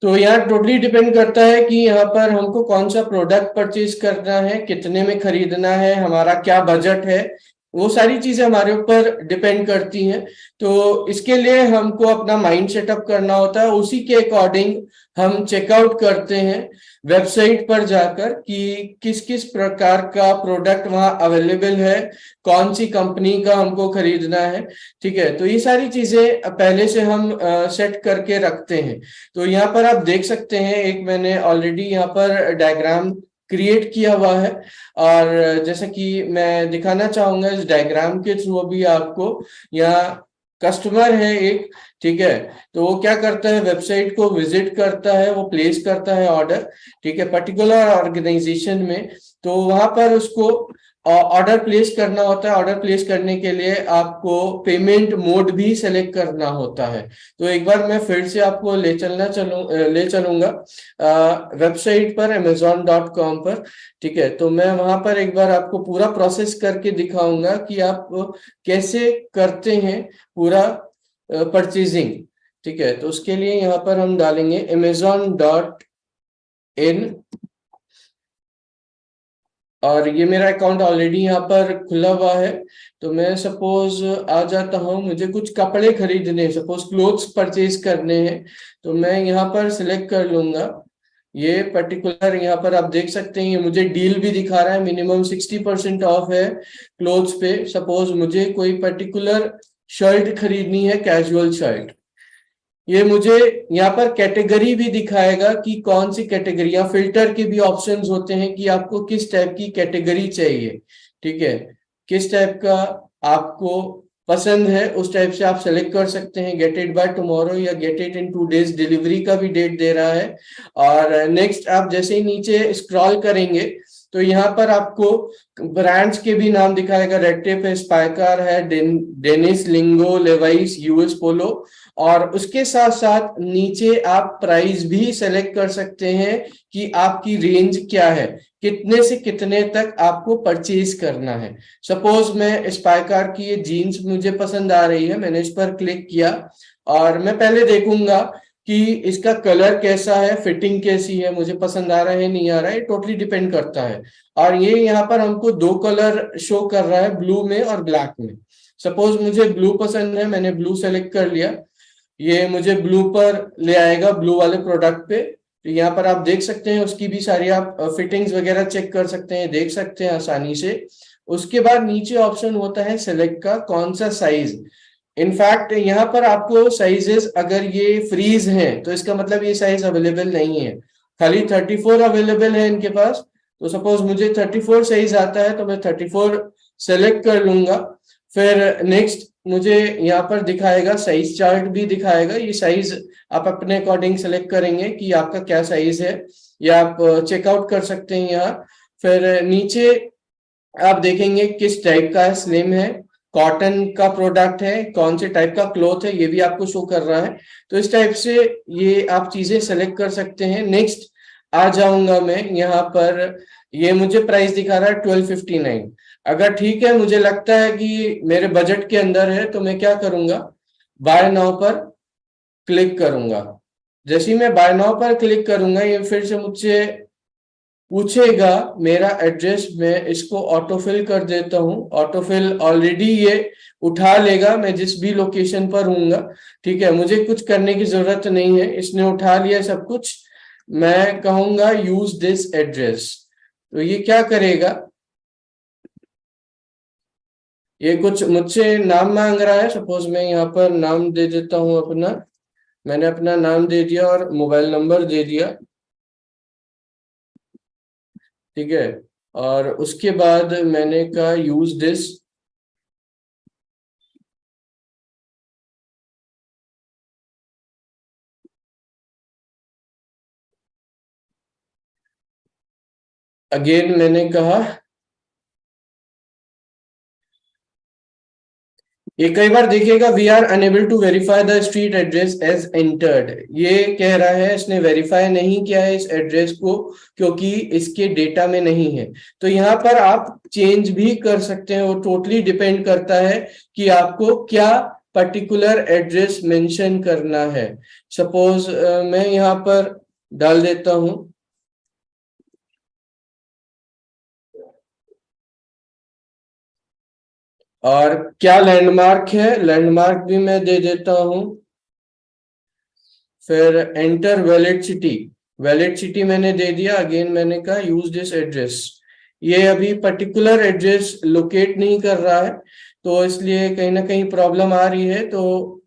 तो यहाँ टोटली डिपेंड करता है कि यहाँ पर हमको कौन सा प्रोडक्ट परचेज करना है, कितने में खरीदना है, हमारा क्या बजट है। वो सारी चीजें हमारे ऊपर डिपेंड करती हैं। तो इसके लिए हमको अपना माइंड सेटअप करना होता है, उसी के अकॉर्डिंग हम चेकआउट करते हैं वेबसाइट पर जाकर कि किस किस प्रकार का प्रोडक्ट वहाँ अवेलेबल है, कौन सी कंपनी का हमको खरीदना है। ठीक है, तो ये सारी चीजें पहले से हम सेट करके रखते हैं। तो यहाँ पर आप देख सकते हैं, एक मैंने ऑलरेडी यहाँ पर डायग्राम क्रिएट किया हुआ है और जैसा कि मैं दिखाना चाहूंगा इस डायग्राम के थ्रू अभी आपको। यहाँ कस्टमर है एक, ठीक है, तो वो क्या करता है, वेबसाइट को विजिट करता है, वो प्लेस करता है ऑर्डर, ठीक है, पर्टिकुलर ऑर्गेनाइजेशन में। तो वहां पर उसको ऑर्डर प्लेस करना होता है। ऑर्डर प्लेस करने के लिए आपको पेमेंट मोड भी सेलेक्ट करना होता है। तो एक बार मैं फिर से आपको ले चलूंगा वेबसाइट पर amazon.com पर। ठीक है, तो मैं वहां पर एक बार आपको पूरा प्रोसेस करके दिखाऊंगा कि आप कैसे करते हैं पूरा परचेजिंग। ठीक है, तो उसके लिए यहाँ पर हम डालेंगे amazon.in। और ये मेरा अकाउंट ऑलरेडी यहाँ पर खुला हुआ है। तो मैं सपोज आ जाता हूँ, मुझे कुछ कपड़े खरीदने, सपोज क्लोथ्स परचेज करने हैं, तो मैं यहाँ पर सिलेक्ट कर लूंगा ये पर्टिकुलर। यहाँ पर आप देख सकते हैं ये मुझे डील भी दिखा रहा है, मिनिमम 60% ऑफ है क्लोथ्स पे। सपोज मुझे कोई पर्टिकुलर शर्ट खरीदनी है, कैजुअल शर्ट। ये मुझे यहाँ पर कैटेगरी भी दिखाएगा कि कौन सी कैटेगरी, या फिल्टर के भी ऑप्शंस होते हैं कि आपको किस टाइप की कैटेगरी चाहिए। ठीक है, किस टाइप का आपको पसंद है उस टाइप से आप सेलेक्ट कर सकते हैं। गेट इट बाय टुमारो या get it in 2 days delivery का भी डेट दे रहा है। और नेक्स्ट आप जैसे ही नीचे स्क्रॉल करेंगे तो यहाँ पर आपको ब्रांड्स के भी नाम दिखाएगा। रेड टेप है, स्पाइकर है, डेनिस, लिंगो, लेवाइस, यूएस पोलो। और उसके साथ साथ नीचे आप प्राइस भी सेलेक्ट कर सकते हैं कि आपकी रेंज क्या है, कितने से कितने तक आपको परचेज करना है। सपोज मैं स्पाइकर की ये जीन्स मुझे पसंद आ रही है, मैंने इस पर क्लिक किया और मैं पहले देखूंगा कि इसका कलर कैसा है, फिटिंग कैसी है, मुझे पसंद आ रहा है नहीं आ रहा है, टोटली डिपेंड करता है। और ये यहाँ पर हमको 2 कलर शो कर रहा है, ब्लू में और ब्लैक में। सपोज मुझे ब्लू पसंद है, मैंने ब्लू सेलेक्ट कर लिया, ये मुझे ब्लू पर ले आएगा, ब्लू वाले प्रोडक्ट पे। तो यहाँ पर आप देख सकते हैं उसकी भी सारी आप फिटिंग्स वगैरह चेक कर सकते हैं, देख सकते हैं आसानी से। उसके बाद नीचे ऑप्शन होता है सेलेक्ट का, कौन सा साइज। इनफैक्ट यहाँ पर आपको साइजेस, अगर ये फ्रीज हैं तो इसका मतलब ये साइज अवेलेबल नहीं है, खाली 34 अवेलेबल है इनके पास। तो सपोज मुझे 34 साइज आता है तो मैं 34 सेलेक्ट कर लूंगा। फिर नेक्स्ट मुझे यहाँ पर दिखाएगा, साइज चार्ट भी दिखाएगा। ये साइज आप अपने अकॉर्डिंग सेलेक्ट करेंगे कि आपका क्या साइज है, या आप चेकआउट कर सकते हैं यहाँ। फिर नीचे आप देखेंगे किस टाइप का है, स्लिम है, कॉटन का प्रोडक्ट है, कौन से टाइप का क्लॉथ है, ये भी आपको शो कर रहा है। तो इस टाइप से ये आप चीजें सेलेक्ट कर सकते हैं। नेक्स्ट आ जाऊंगा मैं यहाँ पर, ये मुझे प्राइस दिखा रहा है 1259। अगर ठीक है, मुझे लगता है कि मेरे बजट के अंदर है, तो मैं क्या करूंगा, बाय नाउ पर क्लिक करूंगा। जैसे ही मैं बाय नाउ पर क्लिक करूंगा, ये फिर से मुझसे पूछेगा मेरा एड्रेस, मैं इसको ऑटोफिल कर देता हूँ। ऑटोफिल ऑलरेडी ये उठा लेगा मैं जिस भी लोकेशन पर हूँगा। ठीक है, मुझे कुछ करने की जरूरत नहीं है, इसने उठा लिया सब कुछ। मैं कहूंगा यूज दिस एड्रेस, तो ये क्या करेगा, ये कुछ मुझसे नाम मांग रहा है। सपोज मैं यहाँ पर नाम दे देता हूँ अपना, मैंने अपना नाम दे दिया और मोबाइल नंबर दे दिया। ठीक है, और उसके बाद मैंने कहा यूज दिस। अगेन मैंने कहा, ये कई बार देखिएगा we are unable to verify the street address as entered, ये कह रहा है इसने वेरीफाई नहीं किया है इस एड्रेस को क्योंकि इसके डेटा में नहीं है। तो यहाँ पर आप चेंज भी कर सकते हैं, वो टोटली डिपेंड करता है कि आपको क्या पर्टिकुलर एड्रेस मेंशन करना है। सपोज मैं यहाँ पर डाल देता हूँ, और क्या लैंडमार्क है, लैंडमार्क भी मैं दे देता हूँ। फिर enter valid city, valid city मैंने दे दिया। अगेन मैंने कहा यूज दिस एड्रेस, ये अभी पर्टिकुलर एड्रेस लोकेट नहीं कर रहा है, तो इसलिए कहीं ना कहीं प्रॉब्लम आ रही है। तो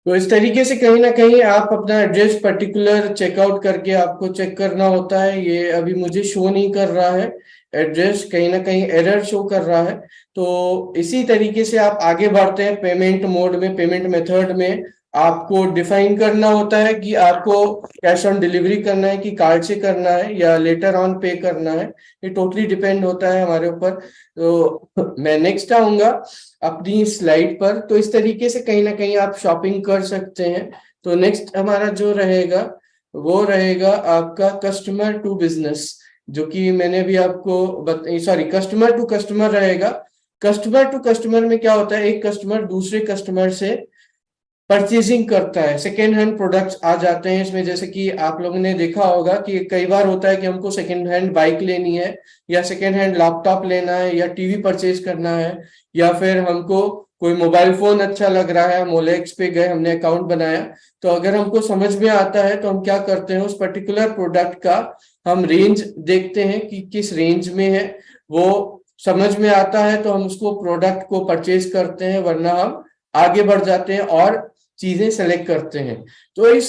तो इस तरीके से कहीं ना कहीं आप अपना एड्रेस पर्टिकुलर चेकआउट करके आपको चेक करना होता है। ये अभी मुझे शो नहीं कर रहा है एड्रेस, कहीं ना कहीं एरर शो कर रहा है। तो इसी तरीके से आप आगे बढ़ते हैं पेमेंट मोड में, पेमेंट मेथड में। आपको डिफाइन करना होता है कि आपको कैश ऑन डिलीवरी करना है कि कार्ड से करना है या लेटर ऑन पे करना है। ये टोटली डिपेंड होता है हमारे ऊपर। तो मैं नेक्स्ट आऊंगा अपनी स्लाइड पर। तो इस तरीके से कहीं ना कहीं आप शॉपिंग कर सकते हैं। तो नेक्स्ट हमारा जो रहेगा वो रहेगा आपका कस्टमर टू बिजनेस, जो कि मैंने भी आपको सॉरी, कस्टमर टू कस्टमर रहेगा। कस्टमर टू कस्टमर में क्या होता है, एक कस्टमर दूसरे कस्टमर से परचेजिंग करता है, सेकेंड हैंड प्रोडक्ट्स आ जाते हैं इसमें। जैसे कि आप लोगों ने देखा होगा कि कई बार होता है कि हमको सेकेंड हैंड बाइक लेनी है या सेकेंड हैंड लैपटॉप लेना है या टीवी परचेज करना है, या फिर हमको कोई मोबाइल फोन अच्छा लग रहा है, हम ओलेक्स पे गए, हमने अकाउंट बनाया। तो अगर हमको समझ में आता है तो हम क्या करते हैं, उस पर्टिकुलर प्रोडक्ट का हम रेंज देखते हैं कि किस रेंज में है। वो समझ में आता है तो हम उसको प्रोडक्ट को परचेज करते हैं, वरना हम आगे बढ़ जाते हैं और चीजें सेलेक्ट करते हैं। तो इस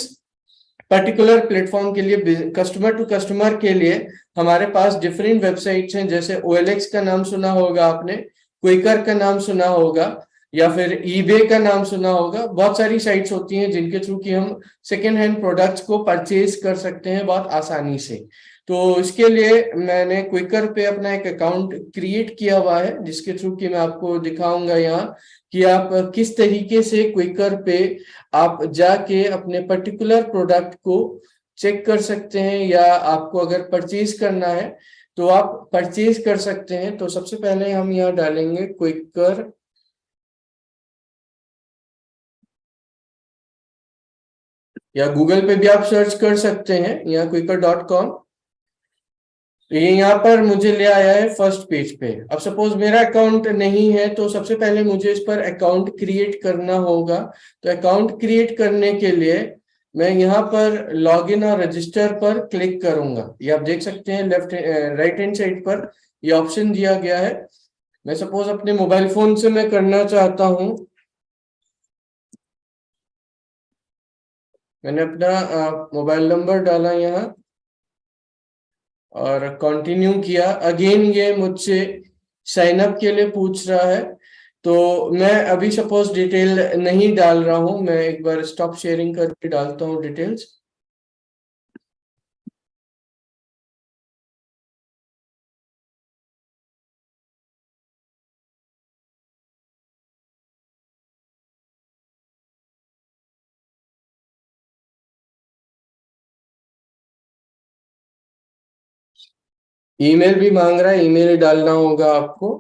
पर्टिकुलर प्लेटफॉर्म के लिए, कस्टमर टू कस्टमर के लिए, हमारे पास डिफरेंट वेबसाइट्स हैं। जैसे OLX का नाम सुना होगा आपने, क्विकर का नाम सुना होगा, या फिर eBay का नाम सुना होगा। बहुत सारी साइट्स होती हैं जिनके थ्रू कि हम सेकेंड हैंड प्रोडक्ट्स को परचेज कर सकते हैं बहुत आसानी से। तो इसके लिए मैंने क्विकर पे अपना एक अकाउंट क्रिएट किया हुआ है, जिसके थ्रू कि मैं आपको दिखाऊंगा यहाँ कि आप किस तरीके से क्विकर पे आप जाके अपने पर्टिकुलर प्रोडक्ट को चेक कर सकते हैं, या आपको अगर परचेज करना है तो आप परचेज कर सकते हैं। तो सबसे पहले हम यहाँ डालेंगे क्विकर, या गूगल पे भी आप सर्च कर सकते हैं यहाँ quicker.com। ये यहाँ पर मुझे ले आया है फर्स्ट पेज पे। अब सपोज मेरा अकाउंट नहीं है तो सबसे पहले मुझे इस पर अकाउंट क्रिएट करना होगा। तो अकाउंट क्रिएट करने के लिए मैं यहाँ पर लॉगिन और रजिस्टर पर क्लिक करूंगा। ये आप देख सकते हैं लेफ्ट राइट हैंड साइड पर ये ऑप्शन दिया गया है। मैं सपोज अपने मोबाइल फोन से मैं करना चाहता हूँ। मैंने अपना मोबाइल नंबर डाला यहाँ और कंटिन्यू किया। अगेन ये मुझसे साइन अप के लिए पूछ रहा है। तो मैं अभी सपोज डिटेल नहीं डाल रहा हूं, मैं एक बार स्टॉप शेयरिंग करके डालता हूं डिटेल्स। ईमेल भी मांग रहा है, ईमेल डालना होगा आपको।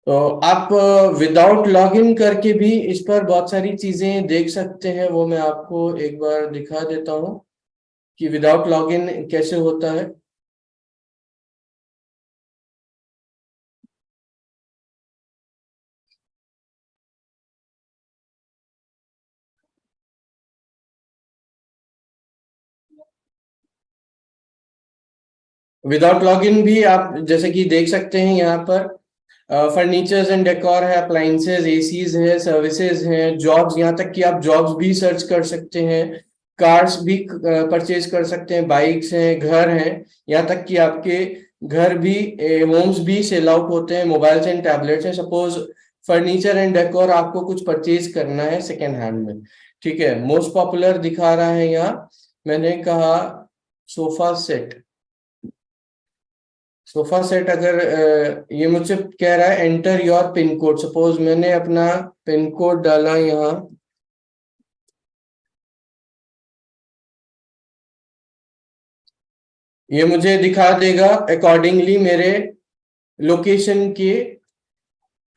तो आप विदाउट लॉगिन करके भी इस पर बहुत सारी चीजें देख सकते हैं। वो मैं आपको एक बार दिखा देता हूँ कि विदाउट लॉगिन कैसे होता है। विदाउट लॉगिन भी आप जैसे कि देख सकते हैं यहाँ पर फर्नीचर्स एंड डेकोर है, अप्लाइंसेज, एसीज है, सर्विसेज हैं, जॉब्स, यहाँ तक कि आप जॉब्स भी सर्च कर सकते हैं, कार्स भी परचेज कर सकते हैं, बाइक्स हैं, घर हैं, यहाँ तक कि आपके घर भी, होम्स भी सेल आउट होते हैं, मोबाइल्स एंड टैबलेट्स हैं। सपोज फर्नीचर एंड डेकोर आपको कुछ परचेज करना है सेकेंड हैंड में, ठीक है। मोस्ट पॉपुलर दिखा रहा है यहाँ, मैंने कहा सोफा सेट। सोफा सेट अगर ये मुझसे कह रहा है enter your pin code. Suppose मैंने अपना पिन कोड डाला यहाँ, ये मुझे दिखा देगा अकॉर्डिंगली मेरे लोकेशन के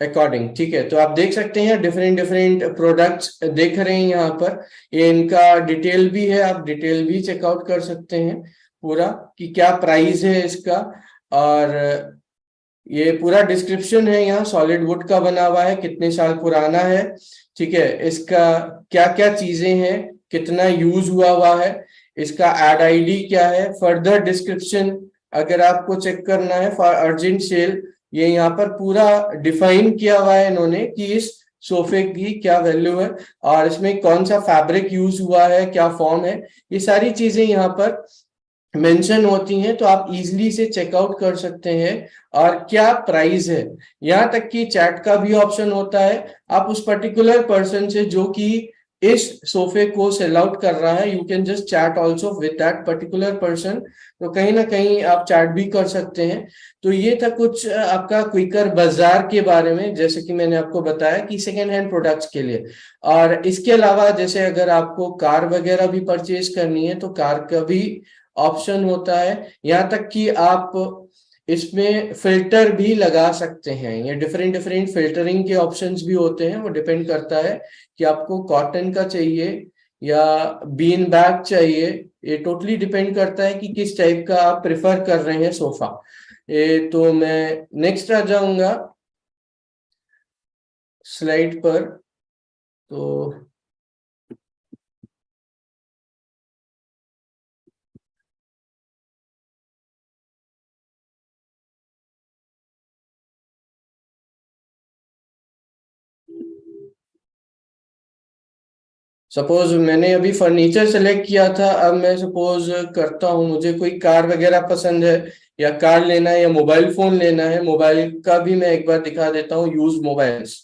अकॉर्डिंग, ठीक है। तो आप देख सकते हैं डिफरेंट डिफरेंट प्रोडक्ट्स देख रहे हैं यहाँ पर। ये इनका डिटेल भी है, आप डिटेल भी चेकआउट कर सकते हैं पूरा कि क्या प्राइस है इसका। और ये पूरा डिस्क्रिप्शन है, यहाँ सॉलिड वुड का बना हुआ है, कितने साल पुराना है, ठीक है, इसका क्या क्या चीजें हैं, कितना यूज हुआ है, इसका एड आईडी क्या है, फर्दर डिस्क्रिप्शन अगर आपको चेक करना है फॉर अर्जेंट सेल, ये यहाँ पर पूरा डिफाइन किया हुआ है इन्होंने कि इस सोफे की क्या वैल्यू है और इसमें कौन सा फैब्रिक यूज हुआ है, क्या फॉर्म है, ये सारी चीजें यहाँ पर मेंशन होती हैं, तो आप इजीली से चेकआउट कर सकते हैं। और क्या प्राइस है, यहाँ तक कि चैट का भी ऑप्शन होता है, आप उस पर्टिकुलर पर्सन से जो कि इस सोफे को सेल आउट कर रहा है, you can just chat also with that particular person, तो कहीं ना कहीं आप चैट भी कर सकते हैं। तो ये था कुछ आपका क्विकर बाजार के बारे में, जैसे कि मैंने आपको बताया कि सेकेंड हैंड प्रोडक्ट्स के लिए। और इसके अलावा जैसे अगर आपको कार वगैरह भी परचेज करनी है तो कार का भी ऑप्शन होता है, यहाँ तक कि आप इसमें फिल्टर भी लगा सकते हैं, ये डिफरेंट डिफरेंट फिल्टरिंग के ऑप्शंस भी होते हैं, वो डिपेंड करता है कि आपको कॉटन का चाहिए या बीन बैग चाहिए, ये टोटली डिपेंड करता है कि किस टाइप का आप प्रेफर कर रहे हैं सोफा। तो मैं नेक्स्ट आ जाऊंगा स्लाइड पर। तो सपोज मैंने अभी फर्नीचर सेलेक्ट किया था, अब मैं सपोज करता हूँ मुझे कोई कार वगैरह पसंद है, या कार लेना है या मोबाइल फोन लेना है, मोबाइल का भी मैं एक बार दिखा देता हूँ, यूज मोबाइल्स,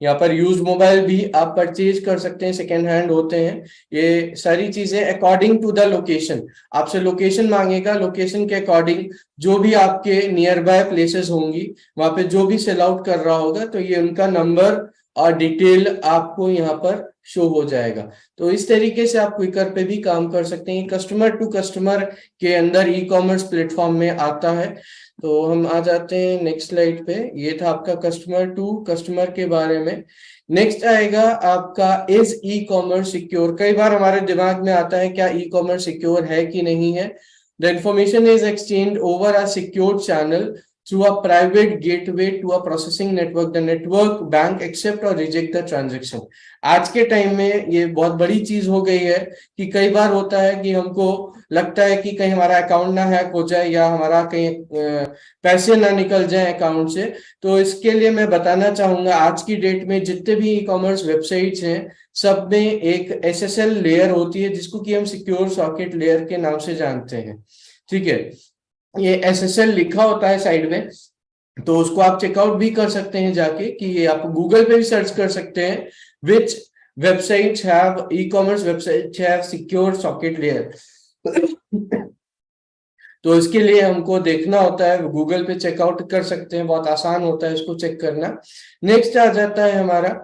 यहाँ पर यूज मोबाइल भी आप परचेज कर सकते हैं, सेकेंड हैंड होते हैं ये सारी चीजें अकॉर्डिंग टू द लोकेशन, आपसे लोकेशन मांगेगा, लोकेशन के अकॉर्डिंग जो भी आपके नियर बाय प्लेसेस होंगी वहां पे जो भी सेल आउट कर रहा होगा तो ये उनका नंबर और डिटेल आपको यहाँ पर शो हो जाएगा। तो इस तरीके से आप क्विकर पे भी काम कर सकते हैं, कस्टमर टू कस्टमर के अंदर ई कॉमर्स प्लेटफॉर्म में आता है। तो हम आ जाते हैं नेक्स्ट स्लाइड पे, ये था आपका कस्टमर टू कस्टमर के बारे में। नेक्स्ट आएगा आपका इज ई कॉमर्स सिक्योर। कई बार हमारे दिमाग में आता है क्या ई कॉमर्स सिक्योर है कि नहीं है। The information is exchange over a secure channel through a private gateway to a processing network. The network bank accept or reject the transaction. आज के टाइम में ये बहुत बड़ी चीज हो गई है कि कई बार होता है कि हमको लगता है कि कहीं हमारा अकाउंट ना हैक हो जाए या हमारा कहीं पैसे ना निकल जाए अकाउंट से। तो इसके लिए मैं बताना चाहूंगा आज की डेट में जितने भी ई कॉमर्स वेबसाइट्स हैं सब में एक एसएसएल लेयर होती है जिसको कि हम सिक्योर सॉकेट लेयर के नाम से जानते हैं, ठीक है। ये एसएसएल लिखा होता है साइड में, तो उसको आप चेकआउट भी कर सकते हैं जाके, कि ये आप गूगल पे भी सर्च कर सकते हैं which websites have e commerce website have secure socket layer. तो इसके लिए हमको देखना होता है, गूगल पे चेकआउट कर सकते हैं, बहुत आसान होता है इसको चेक करना। नेक्स्ट आ जाता है हमारा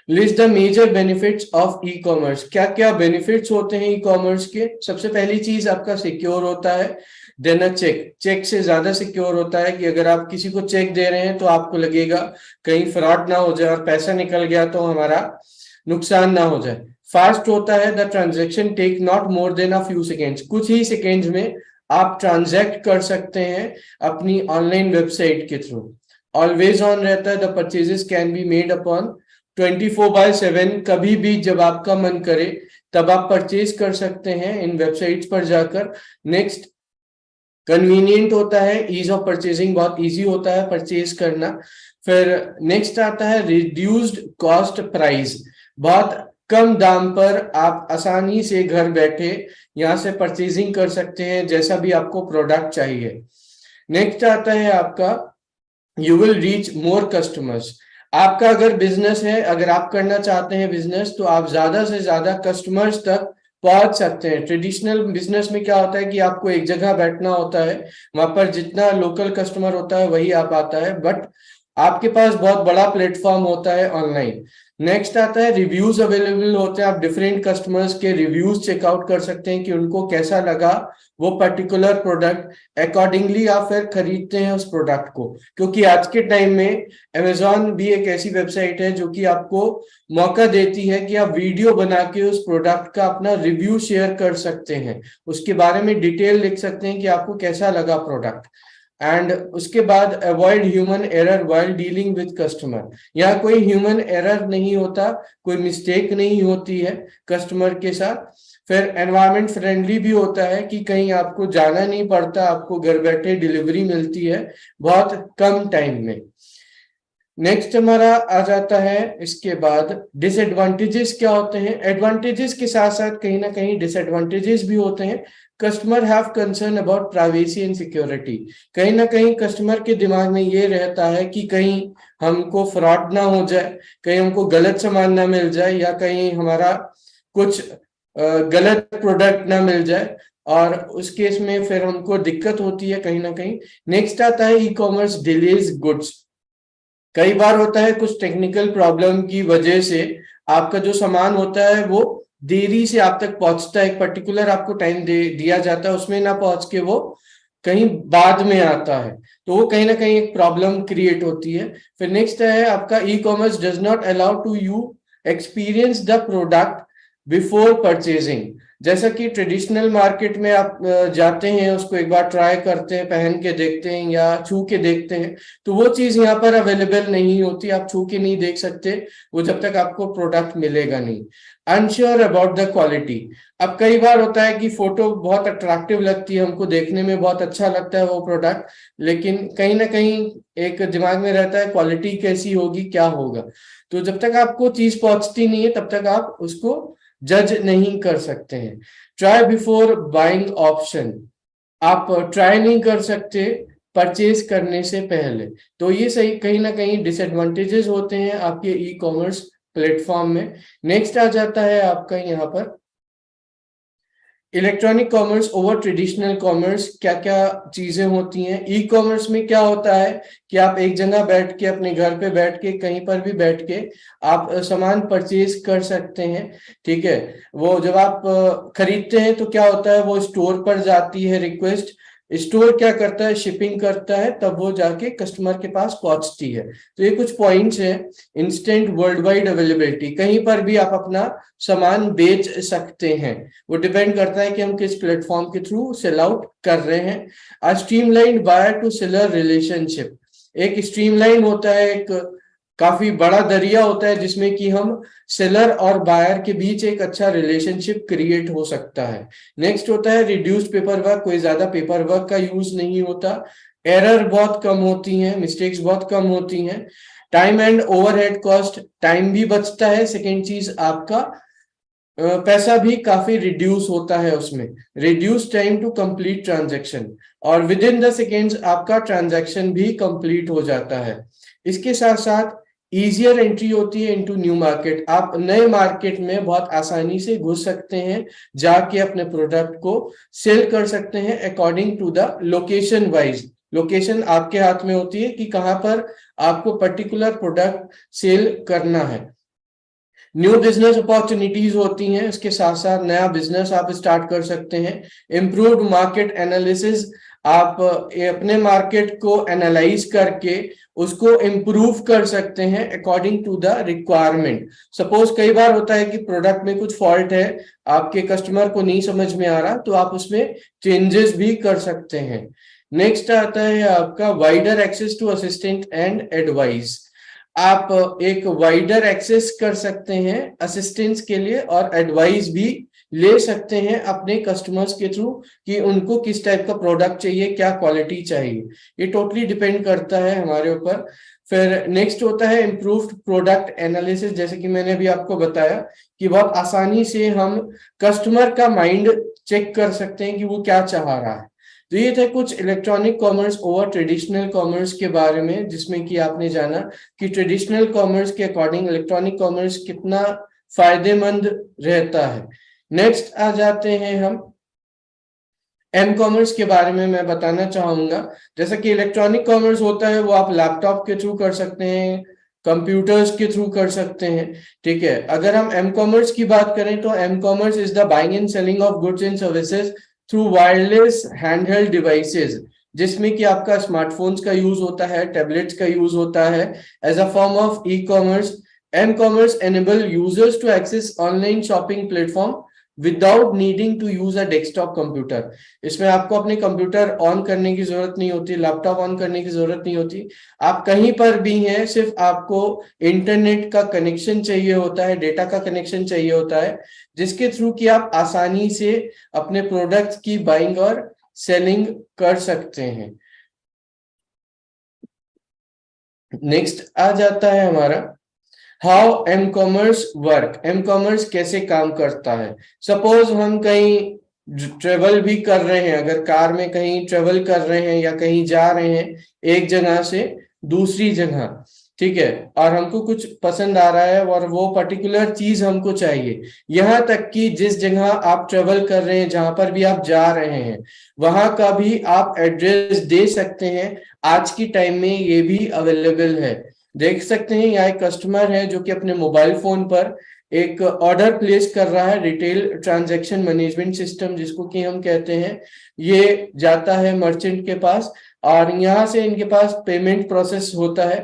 list the major benefits of e commerce. क्या क्या बेनिफिट्स होते हैं ई कॉमर्स के। सबसे पहली चीज आपका सिक्योर होता है, देना चेक, चेक से ज्यादा सिक्योर होता है कि अगर आप किसी को चेक दे रहे हैं तो आपको लगेगा कहीं फ्रॉड ना हो जाए और पैसा निकल गया तो हमारा नुकसान ना हो जाए। फास्ट होता है, the transaction take not more than a few seconds, कुछ ही सेकेंड्स में आप ट्रांजैक्ट कर सकते हैं अपनी ऑनलाइन वेबसाइट के थ्रू। ऑलवेज ऑन रहता है, the purchases can be made upon 24/7, कभी भी जब आपका मन करे तब आप परचेज कर सकते हैं इन वेबसाइट्स पर जाकर। नेक्स्ट कन्वीनियंट होता है, ईज ऑफ परचेजिंग, बहुत इजी होता है परचेज करना। फिर नेक्स्ट आता है रिड्यूस्ड कॉस्ट प्राइस, बहुत कम दाम पर आप आसानी से घर बैठे यहाँ से परचेजिंग कर सकते हैं जैसा भी आपको प्रोडक्ट चाहिए। नेक्स्ट आता है आपका you will reach more customers. आपका अगर बिजनेस है, अगर आप करना चाहते हैं बिजनेस, तो आप ज्यादा से ज्यादा कस्टमर्स तक पहुंच सकते हैं। ट्रेडिशनल बिजनेस में क्या होता है कि आपको एक जगह बैठना होता है, वहां पर जितना लोकल कस्टमर होता है वही आ पाता है, बट आपके पास बहुत बड़ा प्लेटफॉर्म होता है ऑनलाइन। नेक्स्ट आता है रिव्यूज अवेलेबल होते हैं, आप डिफरेंट कस्टमर्स के रिव्यूज चेकआउट कर सकते हैं कि उनको कैसा लगा वो पर्टिकुलर प्रोडक्ट, अकॉर्डिंगली आप फिर खरीदते हैं उस प्रोडक्ट को। क्योंकि आज के टाइम में अमेजोन भी एक ऐसी वेबसाइट है जो कि आपको मौका देती है कि आप वीडियो बना के उस प्रोडक्ट का अपना रिव्यू शेयर कर सकते हैं, उसके बारे में डिटेल लिख सकते हैं कि आपको कैसा लगा प्रोडक्ट। एंड उसके बाद avoid human error while dealing with customer. यहाँ कोई ह्यूमन एरर नहीं होता, कोई मिस्टेक नहीं होती है कस्टमर के साथ। फिर एनवायरमेंट फ्रेंडली भी होता है कि कहीं आपको जाना नहीं पड़ता, आपको घर बैठे डिलीवरी मिलती है बहुत कम टाइम में। नेक्स्ट हमारा आ जाता है इसके बाद डिसएडवांटेजेस क्या होते हैं। एडवांटेजेस के साथ साथ कहीं ना कहीं डिसएडवांटेजेस भी होते हैं। Customer have concern about privacy and security. कहीं ना कहीं कस्टमर के दिमाग में ये रहता है कि कहीं हमको फ्रॉड ना हो जाए, कहीं हमको गलत सामान ना मिल जाए, या कहीं हमारा कुछ गलत प्रोडक्ट ना मिल जाए, और उस केस में फिर हमको दिक्कत होती है कहीं ना कहीं। नेक्स्ट आता है ई कॉमर्स डिलेज गुड्स। कई बार होता है कुछ टेक्निकल प्रॉब्लम की वजह से आपका जो सामान होता है वो देरी से आप तक पहुंचता है। एक पर्टिकुलर आपको टाइम दिया जाता है, उसमें ना पहुंच के वो कहीं बाद में आता है, तो वो कहीं ना कहीं एक प्रॉब्लम क्रिएट होती है। फिर नेक्स्ट है आपका e commerce does not allow to you experience the product before purchasing. जैसा कि ट्रेडिशनल मार्केट में आप जाते हैं, उसको एक बार ट्राई करते हैं, पहन के देखते हैं या छू के देखते हैं, तो वो चीज यहाँ पर अवेलेबल नहीं होती। आप छू के नहीं देख सकते वो जब तक आपको प्रोडक्ट मिलेगा नहीं। Unsure about the quality. अब कई बार होता है कि फोटो बहुत अट्रैक्टिव लगती है, हमको देखने में बहुत अच्छा लगता है वो प्रोडक्ट, लेकिन कहीं ना कहीं एक दिमाग में रहता है क्वालिटी कैसी होगी, क्या होगा। तो जब तक आपको चीज पहुंचती नहीं है तब तक आप उसको जज नहीं कर सकते हैं। Try before buying option. आप ट्राई नहीं कर सकते परचेज करने से पहले। तो ये सही कहीं ना कहीं डिसएडवांटेजेस होते हैं आपके ई कॉमर्स प्लेटफॉर्म में। नेक्स्ट आ जाता है आपका यहाँ पर electronic commerce over traditional commerce. क्या क्या चीजें होती हैं ई कॉमर्स में। क्या होता है कि आप एक जगह बैठ के, अपने घर पे बैठ के, कहीं पर भी बैठ के आप सामान परचेज कर सकते हैं। ठीक है, वो जब आप खरीदते हैं तो क्या होता है, वो स्टोर पर जाती है रिक्वेस्ट, स्टोर क्या करता है, शिपिंग करता है, तब वो जाके कस्टमर के पास पहुंचती है। तो ये कुछ पॉइंट्स हैं। इंस्टेंट वर्ल्ड वाइड अवेलेबिलिटी, कहीं पर भी आप अपना सामान बेच सकते हैं। वो डिपेंड करता है कि हम किस प्लेटफॉर्म के थ्रू सेल आउट कर रहे हैं। A streamline buyer to seller relationship. एक स्ट्रीमलाइन होता है, एक काफी बड़ा दरिया होता है जिसमें कि हम सेलर और बायर के बीच एक अच्छा रिलेशनशिप क्रिएट हो सकता है। नेक्स्ट होता है रिड्यूस्ड पेपर वर्क। कोई ज्यादा पेपर वर्क का यूज नहीं होता, एरर बहुत कम होती हैं, मिस्टेक्स बहुत कम होती हैं। Time and overhead cost, time भी बचता है। सेकेंड चीज आपका पैसा भी काफी रिड्यूस होता है उसमें, reduce time to complete transaction, और विद इन द सेकेंड्स आपका ट्रांजैक्शन भी कंप्लीट हो जाता है। इसके साथ साथ इजियर एंट्री होती है इनटू न्यू मार्केट। आप नए मार्केट में बहुत आसानी से घुस सकते हैं, जाके अपने प्रोडक्ट को सेल कर सकते हैं according to the location wise. Location आपके हाथ में होती है कि कहां पर आपको पर्टिकुलर प्रोडक्ट सेल करना है। न्यू बिजनेस अपॉर्चुनिटीज होती हैं, इसके साथ साथ नया बिजनेस आप स्टार्ट कर सकते हैं। इम्प्रूव्ड मार्केट एनालिसिस, आप अपने मार्केट को एनालाइज करके उसको इम्प्रूव कर सकते हैं according to the requirement. Suppose कई बार होता है कि प्रोडक्ट में कुछ फॉल्ट है, आपके कस्टमर को नहीं समझ में आ रहा, तो आप उसमें चेंजेस भी कर सकते हैं। नेक्स्ट आता है आपका wider access to assistant and advice. आप एक वाइडर एक्सेस कर सकते हैं असिस्टेंस के लिए, और एडवाइस भी ले सकते हैं अपने कस्टमर्स के थ्रू कि उनको किस टाइप का प्रोडक्ट चाहिए, क्या क्वालिटी चाहिए। ये टोटली डिपेंड करता है हमारे ऊपर। फिर नेक्स्ट होता है इम्प्रूव्ड प्रोडक्ट एनालिसिस। जैसे कि मैंने अभी आपको बताया कि बहुत आसानी से हम कस्टमर का माइंड चेक कर सकते हैं कि वो क्या चाह रहा है। तो ये थे कुछ electronic commerce over traditional commerce के बारे में, जिसमें कि आपने जाना कि ट्रेडिशनल कॉमर्स के अकॉर्डिंग इलेक्ट्रॉनिक कॉमर्स कितना फायदेमंद रहता है। नेक्स्ट आ जाते हैं हम एम कॉमर्स के बारे में। मैं बताना चाहूंगा जैसा कि इलेक्ट्रॉनिक कॉमर्स होता है वो आप लैपटॉप के थ्रू कर सकते हैं, कंप्यूटर्स के थ्रू कर सकते हैं। ठीक है, अगर हम एम कॉमर्स की बात करें तो m commerce is the buying and selling of goods and services through wireless handheld devices, जिसमें कि आपका स्मार्टफोन्स का यूज होता है, टैबलेट्स का यूज होता है as a form of e commerce. M commerce enable users to access online shopping platform without needing to use a desktop computer. इसमें आपको अपने कंप्यूटर ऑन करने की जरूरत नहीं होती, लैपटॉप ऑन करने की जरूरत नहीं होती। आप कहीं पर भी हैं, सिर्फ आपको इंटरनेट का कनेक्शन चाहिए होता है, डेटा का कनेक्शन चाहिए होता है, जिसके थ्रू कि आप आसानी से अपने प्रोडक्ट्स की बाइंग और सेलिंग कर सकते हैं। नेक्स्ट आ जाता है हमारा how m commerce work. M commerce कैसे काम करता है। सपोज हम कहीं ट्रेवल भी कर रहे हैं, अगर कार में कहीं ट्रेवल कर रहे हैं या कहीं जा रहे हैं एक जगह से दूसरी जगह, ठीक है, और हमको कुछ पसंद आ रहा है और वो पर्टिकुलर चीज हमको चाहिए, यहाँ तक कि जिस जगह आप ट्रेवल कर रहे हैं, जहां पर भी आप जा रहे हैं, वहां का भी आप एड्रेस दे सकते हैं। आज की टाइम में ये भी अवेलेबल है। देख सकते हैं यहाँ एक कस्टमर है जो कि अपने मोबाइल फोन पर एक ऑर्डर प्लेस कर रहा है। रिटेल ट्रांजैक्शन मैनेजमेंट सिस्टम जिसको कि हम कहते हैं, ये जाता है मर्चेंट के पास और यहाँ से इनके पास पेमेंट प्रोसेस होता है।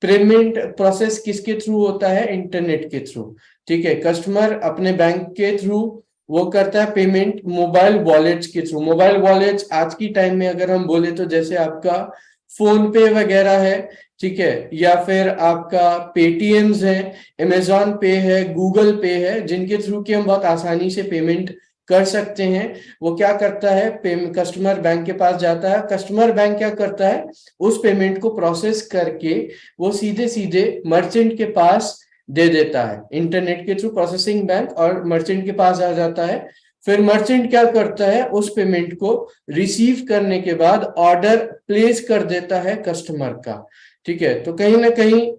पेमेंट प्रोसेस किसके थ्रू होता है? इंटरनेट के थ्रू। ठीक है, कस्टमर अपने बैंक के थ्रू वो करता है पेमेंट मोबाइल वॉलेट्स के थ्रू। मोबाइल वॉलेट्स आज की टाइम में अगर हम बोले तो जैसे आपका फोन पे वगैरह है, ठीक है, या फिर आपका पेटीएम्स है, अमेजॉन पे है, गूगल पे है, जिनके थ्रू कि हम बहुत आसानी से पेमेंट कर सकते हैं। वो क्या करता है, कस्टमर बैंक के पास जाता है, कस्टमर बैंक क्या करता है, उस पेमेंट को प्रोसेस करके वो सीधे सीधे मर्चेंट के पास दे देता है। इंटरनेट के थ्रू प्रोसेसिंग बैंक और मर्चेंट के पास आ जाता है। फिर मर्चेंट क्या करता है, उस पेमेंट को रिसीव करने के बाद ऑर्डर प्लेस कर देता है कस्टमर का। ठीक है, तो कहीं ना कहीं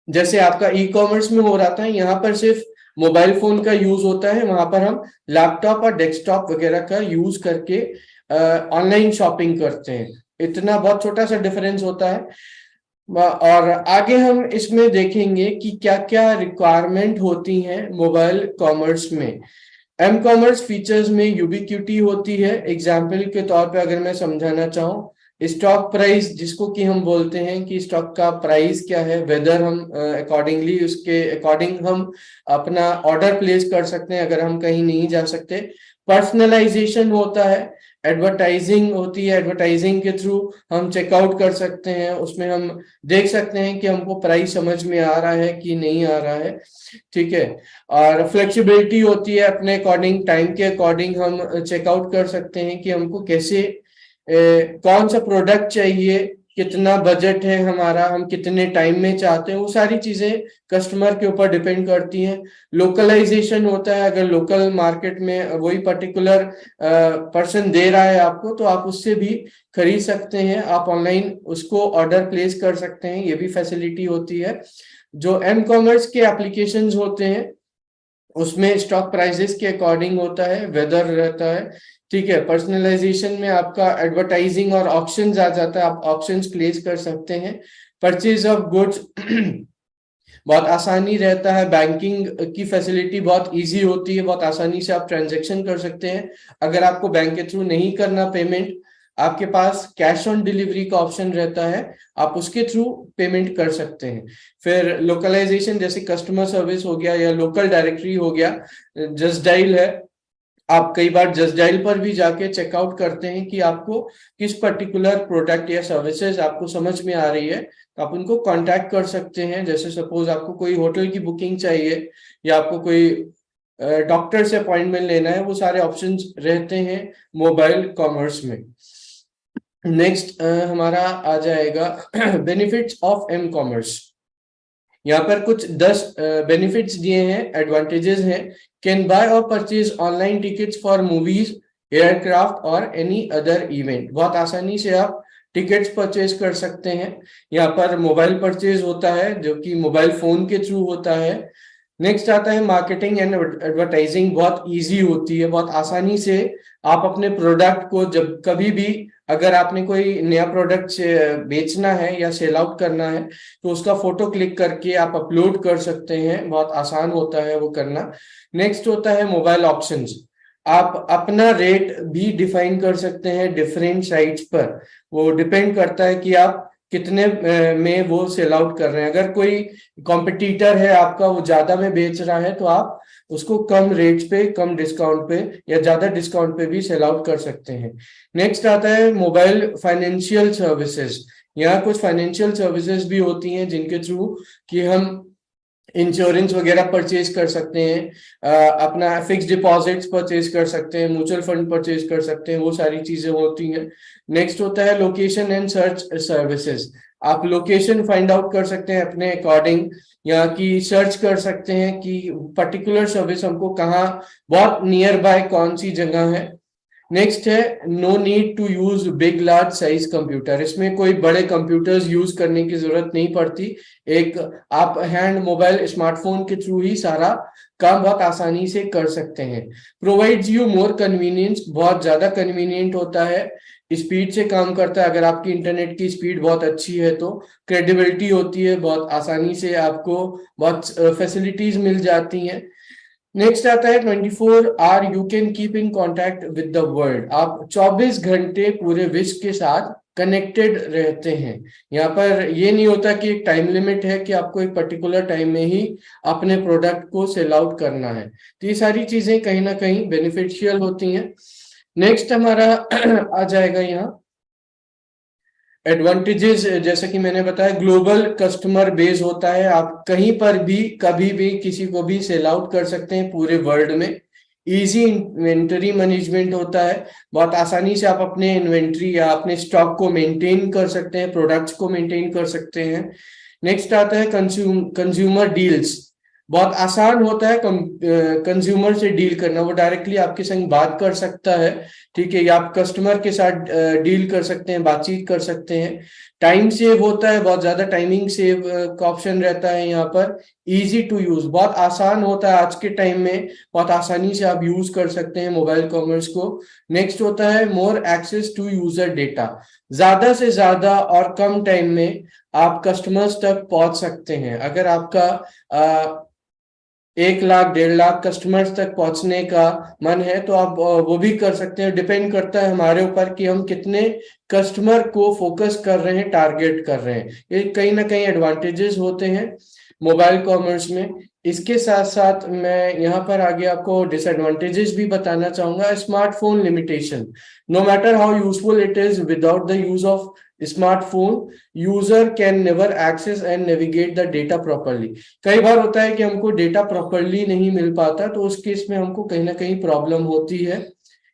जैसे आपका ई कॉमर्स में हो रहा था, यहाँ पर सिर्फ मोबाइल फोन का यूज होता है, वहां पर हम लैपटॉप और डेस्कटॉप वगैरह का यूज करके ऑनलाइन शॉपिंग करते हैं। इतना बहुत छोटा सा डिफरेंस होता है। और आगे हम इसमें देखेंगे कि क्या क्या रिक्वायरमेंट होती हैं मोबाइल कॉमर्स में। एम कॉमर्स फीचर्स में यूबिक्विटी होती है। एग्जाम्पल के तौर पे अगर मैं समझाना चाहूँ, स्टॉक प्राइस जिसको कि हम बोलते हैं कि स्टॉक का प्राइस क्या है, वेदर हम अकॉर्डिंगली उसके अकॉर्डिंग हम अपना ऑर्डर प्लेस कर सकते हैं अगर हम कहीं नहीं जा सकते। पर्सनलाइजेशन होता है। एडवर्टाइजिंग होती है, एडवर्टाइजिंग के थ्रू हम चेकआउट कर सकते हैं, उसमें हम देख सकते हैं कि हमको प्राइस समझ में आ रहा है कि नहीं आ रहा है। ठीक है, और फ्लेक्सिबिलिटी होती है, अपने अकॉर्डिंग टाइम के अकॉर्डिंग हम चेकआउट कर सकते हैं कि हमको कैसे कौन सा प्रोडक्ट चाहिए, कितना बजट है हमारा, हम कितने टाइम में चाहते हैं, वो सारी चीजें कस्टमर के ऊपर डिपेंड करती हैं। लोकलाइजेशन होता है, अगर लोकल मार्केट में वही पर्टिकुलर पर्सन दे रहा है आपको, तो आप उससे भी खरीद सकते हैं, आप ऑनलाइन उसको ऑर्डर प्लेस कर सकते हैं, ये भी फैसिलिटी होती है। जो एम कॉमर्स के एप्लीकेशंस होते हैं उसमें स्टॉक प्राइसेस के अकॉर्डिंग होता है, वेदर रहता है। ठीक है, पर्सनलाइजेशन में आपका एडवर्टाइजिंग और ऑप्शंस आ जाता है, आप ऑप्शंस प्लेस कर सकते हैं। परचेज ऑफ गुड्स बहुत आसानी रहता है। बैंकिंग की फैसिलिटी बहुत इजी होती है, बहुत आसानी से आप ट्रांजैक्शन कर सकते हैं। अगर आपको बैंक के थ्रू नहीं करना पेमेंट, आपके पास कैश ऑन डिलीवरी का ऑप्शन रहता है, आप उसके थ्रू पेमेंट कर सकते हैं। फिर लोकलाइजेशन जैसे कस्टमर सर्विस हो गया या लोकल डायरेक्टरी हो गया, जस्ट डायल है, आप कई बार जस्ट डायल पर भी जाके चेकआउट करते हैं कि आपको किस पर्टिकुलर प्रोडक्ट या सर्विसेज आपको समझ में आ रही है, तो आप उनको कांटेक्ट कर सकते हैं। जैसे सपोज आपको कोई होटल की बुकिंग चाहिए या आपको कोई डॉक्टर से अपॉइंटमेंट लेना है, वो सारे ऑप्शंस रहते हैं मोबाइल कॉमर्स में। नेक्स्ट हमारा आ जाएगा बेनिफिट्स ऑफ एम कॉमर्स। यहाँ पर कुछ 10 बेनिफिट्स दिए हैं, एडवांटेजेस हैं। कैन बाय और purchase online tickets for movies, aircraft और एनी अदर इवेंट। बहुत आसानी से आप टिकट्स परचेज कर सकते हैं। यहाँ पर मोबाइल परचेज होता है जो कि मोबाइल फोन के थ्रू होता है। नेक्स्ट आता है मार्केटिंग एंड एडवर्टाइजिंग, बहुत इजी होती है, बहुत आसानी से आप अपने प्रोडक्ट को जब कभी भी, अगर आपने कोई नया प्रोडक्ट बेचना है या सेल आउट करना है, तो उसका फोटो क्लिक करके आप अपलोड कर सकते हैं, बहुत आसान होता है वो करना। नेक्स्ट होता है मोबाइल ऑप्शंस, आप अपना रेट भी डिफाइन कर सकते हैं डिफरेंट साइट्स पर। वो डिपेंड करता है कि आप कितने में वो सेल आउट कर रहे हैं। अगर कोई कॉम्पिटिटर है आपका, वो ज्यादा में बेच रहा है, तो आप उसको कम रेट पे, कम डिस्काउंट पे या ज्यादा डिस्काउंट पे भी सेल आउट कर सकते हैं। नेक्स्ट आता है मोबाइल फाइनेंशियल सर्विसेज। यहाँ कुछ फाइनेंशियल सर्विसेज भी होती हैं जिनके थ्रू कि हम इंश्योरेंस वगैरह परचेज कर सकते हैं, अपना फिक्स डिपॉजिट्स परचेज कर सकते हैं, म्यूचुअल फंड परचेज कर सकते हैं, वो सारी चीजें होती हैं। नेक्स्ट होता है लोकेशन एंड सर्च सर्विसेज। आप लोकेशन फाइंड आउट कर सकते हैं अपने अकॉर्डिंग, या कि सर्च कर सकते हैं कि पर्टिकुलर सर्विस हमको कहाँ, बहुत नियर बाय कौन सी जगह है। नेक्स्ट है no need to use big large size computer. इसमें कोई बड़े कंप्यूटर्स यूज करने की जरूरत नहीं पड़ती। एक आप हैंड मोबाइल स्मार्टफोन के थ्रू ही सारा काम बहुत आसानी से कर सकते हैं। प्रोवाइड्स यू मोर कन्वीनियंस, बहुत ज्यादा कन्वीनियंट होता है, स्पीड से काम करता है। अगर आपकी इंटरनेट की स्पीड बहुत अच्छी है तो क्रेडिबिलिटी होती है, बहुत आसानी से आपको बहुत फैसिलिटीज मिल जाती हैं। नेक्स्ट आता है 24 hour you can keep in contact with the world. आप 24 घंटे पूरे विश्व के साथ कनेक्टेड रहते हैं। यहाँ पर ये नहीं होता कि एक टाइम लिमिट है कि आपको एक पर्टिकुलर टाइम में ही अपने प्रोडक्ट को सेल आउट करना है। तो ये सारी चीजें कहीं ना कहीं बेनिफिशियल होती हैं। नेक्स्ट हमारा आ जाएगा यहाँ एडवांटेजेस। जैसा कि मैंने बताया, ग्लोबल कस्टमर बेस होता है, आप कहीं पर भी कभी भी किसी को भी सेल आउट कर सकते हैं पूरे वर्ल्ड में। इजी इन्वेंटरी मैनेजमेंट होता है, बहुत आसानी से आप अपने इन्वेंट्री या अपने स्टॉक को मेंटेन कर सकते हैं, प्रोडक्ट्स को मेंटेन कर सकते हैं। नेक्स्ट आता है कंज्यूमर डील्स। बहुत आसान होता है कंज्यूमर से डील करना, वो डायरेक्टली आपके संग बात कर सकता है, ठीक है, या आप कस्टमर के साथ डील कर सकते हैं, बातचीत कर सकते हैं। टाइम सेव होता है, बहुत ज्यादा टाइमिंग सेव का ऑप्शन रहता है यहाँ पर। इजी टू यूज, बहुत आसान होता है आज के टाइम में, बहुत आसानी से आप यूज कर सकते हैं मोबाइल कॉमर्स को। नेक्स्ट होता है मोर एक्सेस टू यूजर डेटा। ज्यादा से ज्यादा और कम टाइम में आप कस्टमर्स तक पहुंच सकते हैं। अगर आपका 1 लाख 1.5 लाख कस्टमर्स तक पहुंचने का मन है तो आप वो भी कर सकते हैं। डिपेंड करता है हमारे ऊपर कि हम कितने कस्टमर को फोकस कर रहे हैं, टारगेट कर रहे हैं। ये कहीं ना कहीं एडवांटेजेस होते हैं मोबाइल कॉमर्स में। इसके साथ साथ मैं यहाँ पर आगे आपको डिसएडवांटेजेस भी बताना चाहूंगा। Smartphone limitation, no matter how useful it is, without the use of smartphone user can never access and navigate the data properly. कई बार होता है कि हमको डेटा प्रॉपरली नहीं मिल पाता, तो उस केस में हमको कहीं ना कहीं प्रॉब्लम होती है,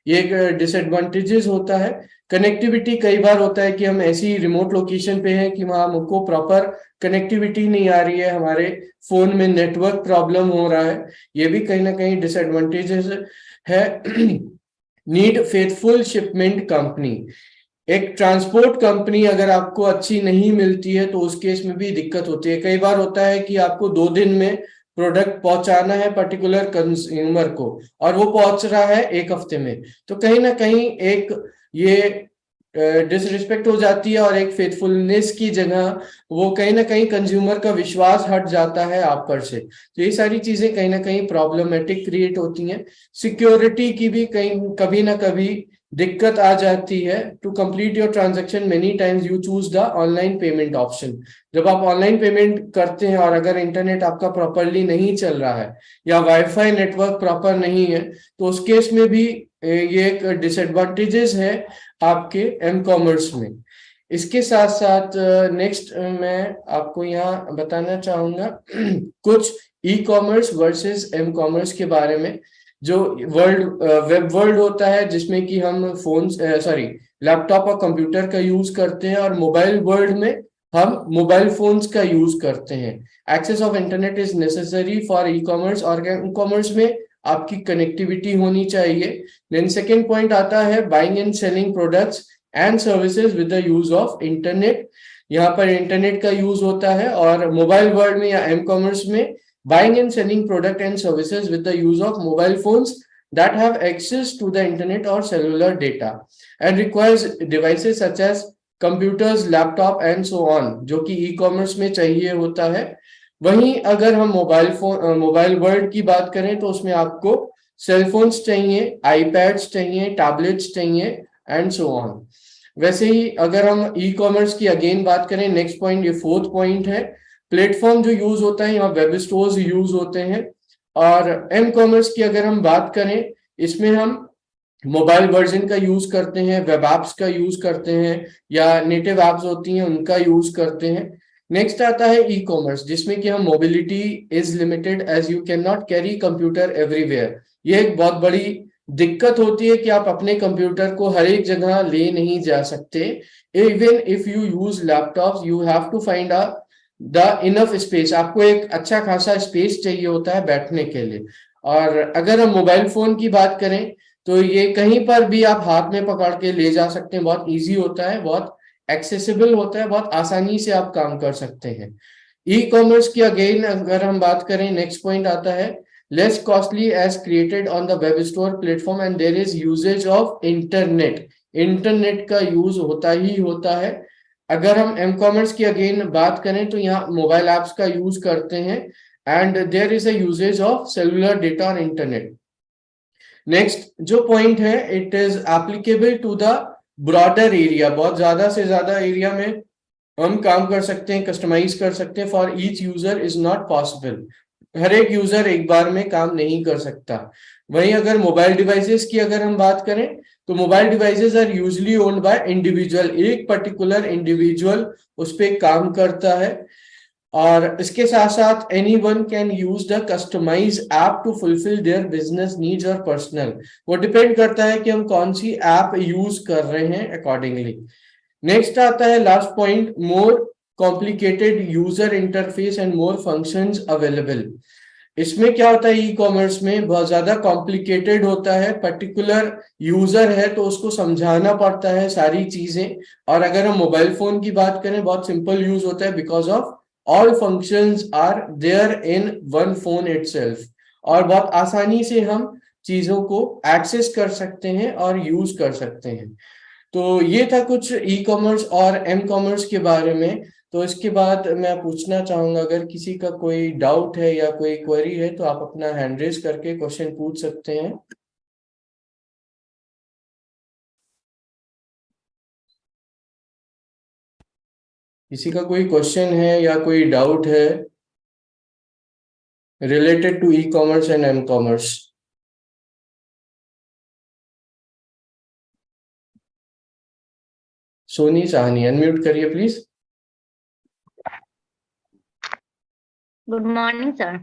ये एक डिसएडवांटेजेस होता है। कनेक्टिविटी, कई बार होता है कि हम ऐसी रिमोट लोकेशन पे हैं कि वहां हमको प्रॉपर कनेक्टिविटी नहीं आ रही है, हमारे फोन में नेटवर्क प्रॉब्लम हो रहा है, ये भी कहीं ना कहीं डिसएडवांटेजेस है। नीड फेथफुल शिपमेंट कंपनी, एक ट्रांसपोर्ट कंपनी अगर आपको अच्छी नहीं मिलती है तो उस केस में भी दिक्कत होती है। कई बार होता है कि आपको 2 दिन में प्रोडक्ट पहुंचाना है पर्टिकुलर कंज्यूमर को, और वो पहुंच रहा है 1 हफ्ते में, तो कहीं ना कहीं एक ये डिसरिस्पेक्ट हो जाती है, और एक फेथफुलनेस की जगह वो कहीं ना कहीं कंज्यूमर का विश्वास हट जाता है आप पर से। तो ये सारी चीजें कहीं ना कहीं प्रॉब्लमेटिक क्रिएट होती हैं। सिक्योरिटी की भी कहीं कभी ना कभी दिक्कत आ जाती है। To complete your transaction many times you choose the online payment option. जब आप ऑनलाइन पेमेंट करते हैं और अगर इंटरनेट आपका प्रॉपरली नहीं चल रहा है या वाईफाई नेटवर्क प्रॉपर नहीं है, तो उस केस में भी ये एक डिसएडवांटेजेस है आपके एम कॉमर्स में। इसके साथ साथ नेक्स्ट मैं आपको यहाँ बताना चाहूंगा कुछ e commerce versus m commerce के बारे में। जो वेब वर्ल्ड होता है जिसमें कि हम फोन लैपटॉप और कंप्यूटर का यूज करते हैं, और मोबाइल वर्ल्ड में हम मोबाइल फोन्स का यूज करते हैं। Access of internet is necessary for e commerce, और ई कॉमर्स में आपकी कनेक्टिविटी होनी चाहिए। देन सेकेंड पॉइंट आता है buying and selling products and services with the use of internet. यहाँ पर इंटरनेट का यूज होता है, और मोबाइल वर्ल्ड में या एम कॉमर्स में buying and selling product and services with the use of mobile phones that have access to the internet or cellular data and requires devices such as computers, laptop and so on, जो कि e-commerce में चाहिए होता है। वहीं अगर हम mobile world की बात करें तो उसमें आपको सेलफोन्स चाहिए, आईपैड्स चाहिए, टैबलेट्स चाहिए एंड सो ऑन। वैसे ही अगर हम ई कॉमर्स की अगेन बात करें, नेक्स्ट पॉइंट, ये फोर्थ पॉइंट है, प्लेटफॉर्म जो यूज होता है, यहाँ वेब स्टोर्स यूज होते हैं। और एम कॉमर्स की अगर हम बात करें, इसमें हम मोबाइल वर्जन का यूज करते हैं, वेब एप्स का यूज करते हैं, या नेटिव एप्स होती हैं उनका यूज करते हैं। नेक्स्ट आता है ई कॉमर्स, जिसमें कि हम mobility is limited as you can not carry computer everywhere. ये एक बहुत बड़ी दिक्कत होती है कि आप अपने कंप्यूटर को हर एक जगह ले नहीं जा सकते। Even if you use laptop, you have to find a the enough space. आपको एक अच्छा खासा स्पेस चाहिए होता है बैठने के लिए। और अगर हम मोबाइल फोन की बात करें, तो ये कहीं पर भी आप हाथ में पकड़ के ले जा सकते हैं, बहुत इजी होता है, बहुत एक्सेसिबल होता है, बहुत आसानी से आप काम कर सकते हैं। ई कॉमर्स की अगेन अगर हम बात करें, नेक्स्ट पॉइंट आता है, less costly as created on the web store platform and there is usages of internet. Internet का यूज होता ही होता है। अगर हम एम कॉमर्स की अगेन बात करें, तो यहाँ मोबाइल एप्स का यूज करते हैं, and there is a usages of cellular data और इंटरनेट। नेक्स्ट जो पॉइंट है, it is applicable to the broader area. बहुत ज्यादा से ज्यादा एरिया में हम काम कर सकते हैं, कस्टमाइज कर सकते हैं। For each user is not possible, हर एक यूजर एक बार में काम नहीं कर सकता। वहीं अगर मोबाइल डिवाइसेस की अगर हम बात करें, तो mobile devices are usually owned by individual. एक पर्टिकुलर इंडिविजुअल उस पर काम करता है। और इसके साथ साथ any one can use the customize app to fulfil their business needs और पर्सनल। वो डिपेंड करता है कि हम कौन सी ऐप यूज कर रहे हैं अकॉर्डिंगली। नेक्स्ट आता है last point, more complicated user interface and more functions available. इसमें क्या होता है, ई कॉमर्स में बहुत ज्यादा कॉम्प्लिकेटेड होता है। पर्टिकुलर यूजर है तो उसको समझाना पड़ता है सारी चीजें। और अगर हम मोबाइल फोन की बात करें, बहुत सिंपल यूज होता है, because of all functions are there in one phone itself. और बहुत आसानी से हम चीजों को एक्सेस कर सकते हैं और यूज कर सकते हैं। तो ये था कुछ ई कॉमर्स और एम कॉमर्स के बारे में। तो इसके बाद मैं पूछना चाहूंगा, अगर किसी का कोई डाउट है या कोई क्वेरी है, तो आप अपना हैंड रेज करके क्वेश्चन पूछ सकते हैं। किसी का कोई क्वेश्चन है या कोई डाउट है related to e commerce and M commerce? Soni Sahni, unmute करिए please. Good morning sir.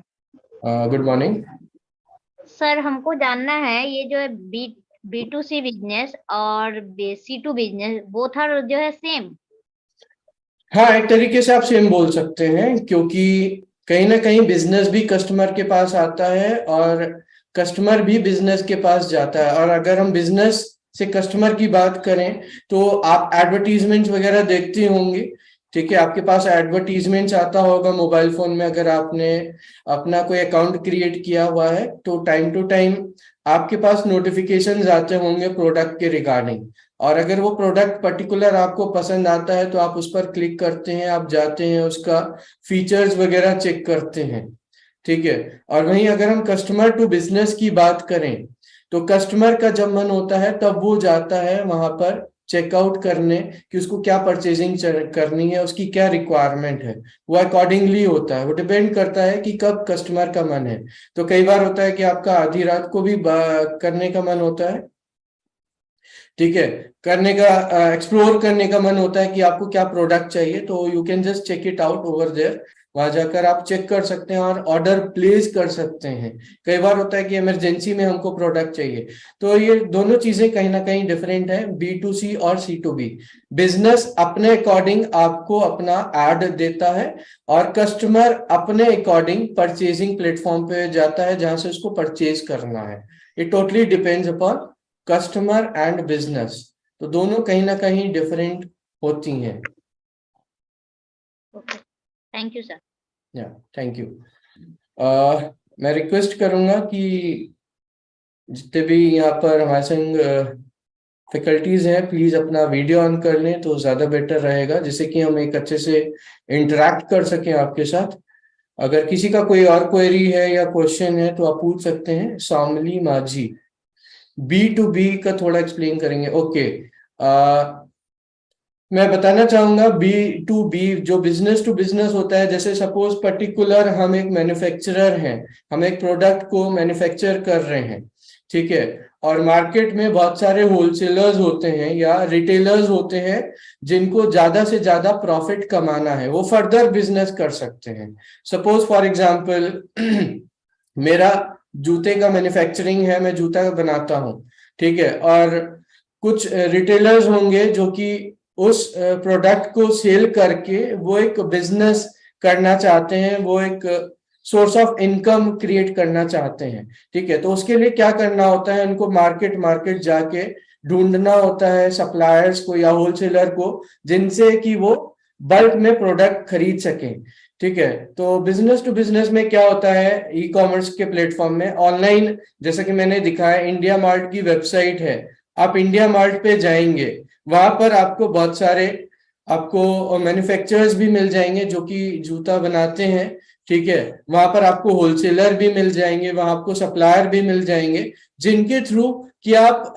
Good morning. Sir हमको जानना है, ये जो है बी टू सी बिजनेस और सी टू बिजनेस, बोथ आर जो है सेम? हाँ, एक तरीके से आप सेम बोल सकते हैं, क्योंकि कहीं ना कहीं बिजनेस भी कस्टमर के पास आता है और कस्टमर भी बिजनेस के पास जाता है। और अगर हम बिजनेस से कस्टमर की बात करें, तो आप एडवर्टीजमेंट्स वगैरह देखते होंगे। ठीक है, आपके पास एडवर्टीजमेंट्स आता होगा मोबाइल फोन में। अगर आपने अपना कोई अकाउंट क्रिएट किया हुआ है, तो टाइम टू टाइम आपके पास नोटिफिकेशंस आते होंगे प्रोडक्ट के रिगार्डिंग। और अगर वो प्रोडक्ट पर्टिकुलर आपको पसंद आता है, तो आप उस पर क्लिक करते हैं, आप जाते हैं, उसका फीचर्स वगैरह चेक करते हैं। ठीक है। और वहीं अगर हम कस्टमर टू बिजनेस की बात करें, तो कस्टमर का जब मन होता है तब वो जाता है वहां पर चेकआउट करने कि उसको क्या परचेजिंग करनी है, उसकी क्या रिक्वायरमेंट है। वो अकॉर्डिंगली होता है, वो डिपेंड करता है कि कब कस्टमर का मन है। तो कई बार होता है कि आपका आधी रात को भी करने का मन होता है। ठीक है, करने का एक्सप्लोर करने का मन होता है कि आपको क्या प्रोडक्ट चाहिए, तो you can just check it out over there. वहां जाकर आप चेक कर सकते हैं और ऑर्डर प्लेस कर सकते हैं। कई बार होता है कि इमरजेंसी में हमको प्रोडक्ट चाहिए। तो ये दोनों चीजें कहीं ना कहीं डिफरेंट है, बी टू सी और सी टू बी। बिजनेस अपने अकॉर्डिंग आपको अपना एड देता है, और कस्टमर अपने अकॉर्डिंग परचेजिंग प्लेटफॉर्म पे जाता है जहां से उसको परचेज करना है। It totally depends upon customer and business. तो दोनों कहीं ना कहीं डिफरेंट होती हैं। Thank you sir. या, थैंक यू। मैं रिक्वेस्ट करूंगा कि जितने भी यहाँ पर हमारे संग फैकल्टीज हैं, प्लीज अपना वीडियो ऑन कर लें तो ज्यादा बेटर रहेगा, जिससे कि हम एक अच्छे से इंटरेक्ट कर सकें आपके साथ। अगर किसी का कोई और क्वेरी है या क्वेश्चन है, तो आप पूछ सकते हैं। शामली माझी, बी टू बी का थोड़ा एक्सप्लेन करेंगे? ओके। मैं बताना चाहूंगा B2B जो बिजनेस टू बिजनेस होता है, जैसे सपोज पर्टिकुलर हम एक मैन्युफैक्चरर हैं, हम एक प्रोडक्ट को मैन्युफैक्चर कर रहे हैं, ठीक है, और मार्केट में बहुत सारे होलसेलर्स होते हैं या रिटेलर्स होते हैं जिनको ज्यादा से ज्यादा प्रॉफिट कमाना है, वो फर्दर बिजनेस कर सकते हैं। सपोज फॉर एग्जांपल मेरा जूते का मैन्युफैक्चरिंग है, मैं जूता बनाता हूँ, ठीक है, और कुछ रिटेलर्स होंगे जो कि उस प्रोडक्ट को सेल करके वो एक बिजनेस करना चाहते हैं, वो एक सोर्स ऑफ इनकम क्रिएट करना चाहते हैं, ठीक है। तो उसके लिए क्या करना होता है, उनको मार्केट मार्केट जाके ढूंढना होता है सप्लायर्स को या होलसेलर को, जिनसे कि वो बल्क में प्रोडक्ट खरीद सकें, ठीक है। तो बिजनेस टू बिजनेस में क्या होता है, ई कॉमर्स के प्लेटफॉर्म में ऑनलाइन, जैसा कि मैंने दिखाया, इंडिया मार्ट की वेबसाइट है, आप इंडिया मार्ट पे जाएंगे, वहां पर आपको बहुत सारे आपको मैन्युफैक्चरर्स भी मिल जाएंगे जो कि जूता बनाते हैं, ठीक है। वहां पर आपको होलसेलर भी मिल जाएंगे, वहां आपको सप्लायर भी मिल जाएंगे, जिनके थ्रू कि आप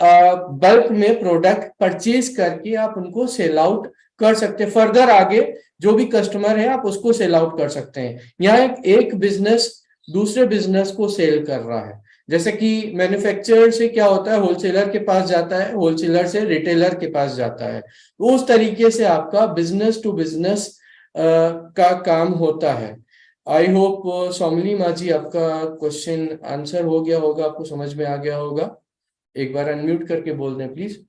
बल्क में प्रोडक्ट परचेज करके आप उनको सेल आउट कर सकते हैं, फर्दर आगे जो भी कस्टमर है आप उसको सेल आउट कर सकते हैं। यहाँ एक बिजनेस दूसरे बिजनेस को सेल कर रहा है, जैसे कि मैन्युफैक्चरर से क्या होता है, होलसेलर के पास जाता है, होलसेलर से रिटेलर के पास जाता है, तो उस तरीके से आपका बिजनेस टू बिजनेस का काम होता है। आई होप सोमली माजी आपका क्वेश्चन आंसर हो गया होगा, आपको समझ में आ गया होगा। एक बार अनम्यूट करके बोल दें प्लीज।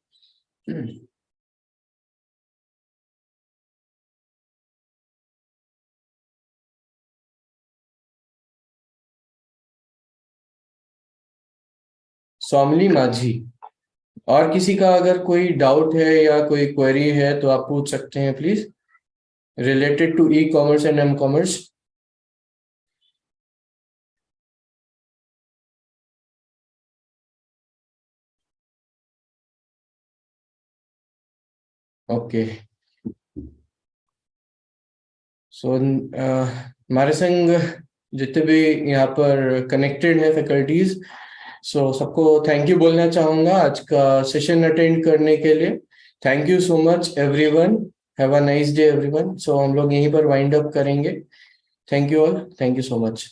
सोमली माझी, और किसी का अगर कोई डाउट है या कोई क्वेरी है तो आप पूछ सकते हैं please, related to e commerce and M commerce. Okay, so हमारे संग जितने भी यहाँ पर कनेक्टेड है फैकल्टीज, सो सबको थैंक यू बोलना चाहूंगा आज का सेशन अटेंड करने के लिए। Thank you so much everyone, have a nice day everyone. So हम लोग यहीं पर वाइंड अप करेंगे। Thank you all, thank you so much.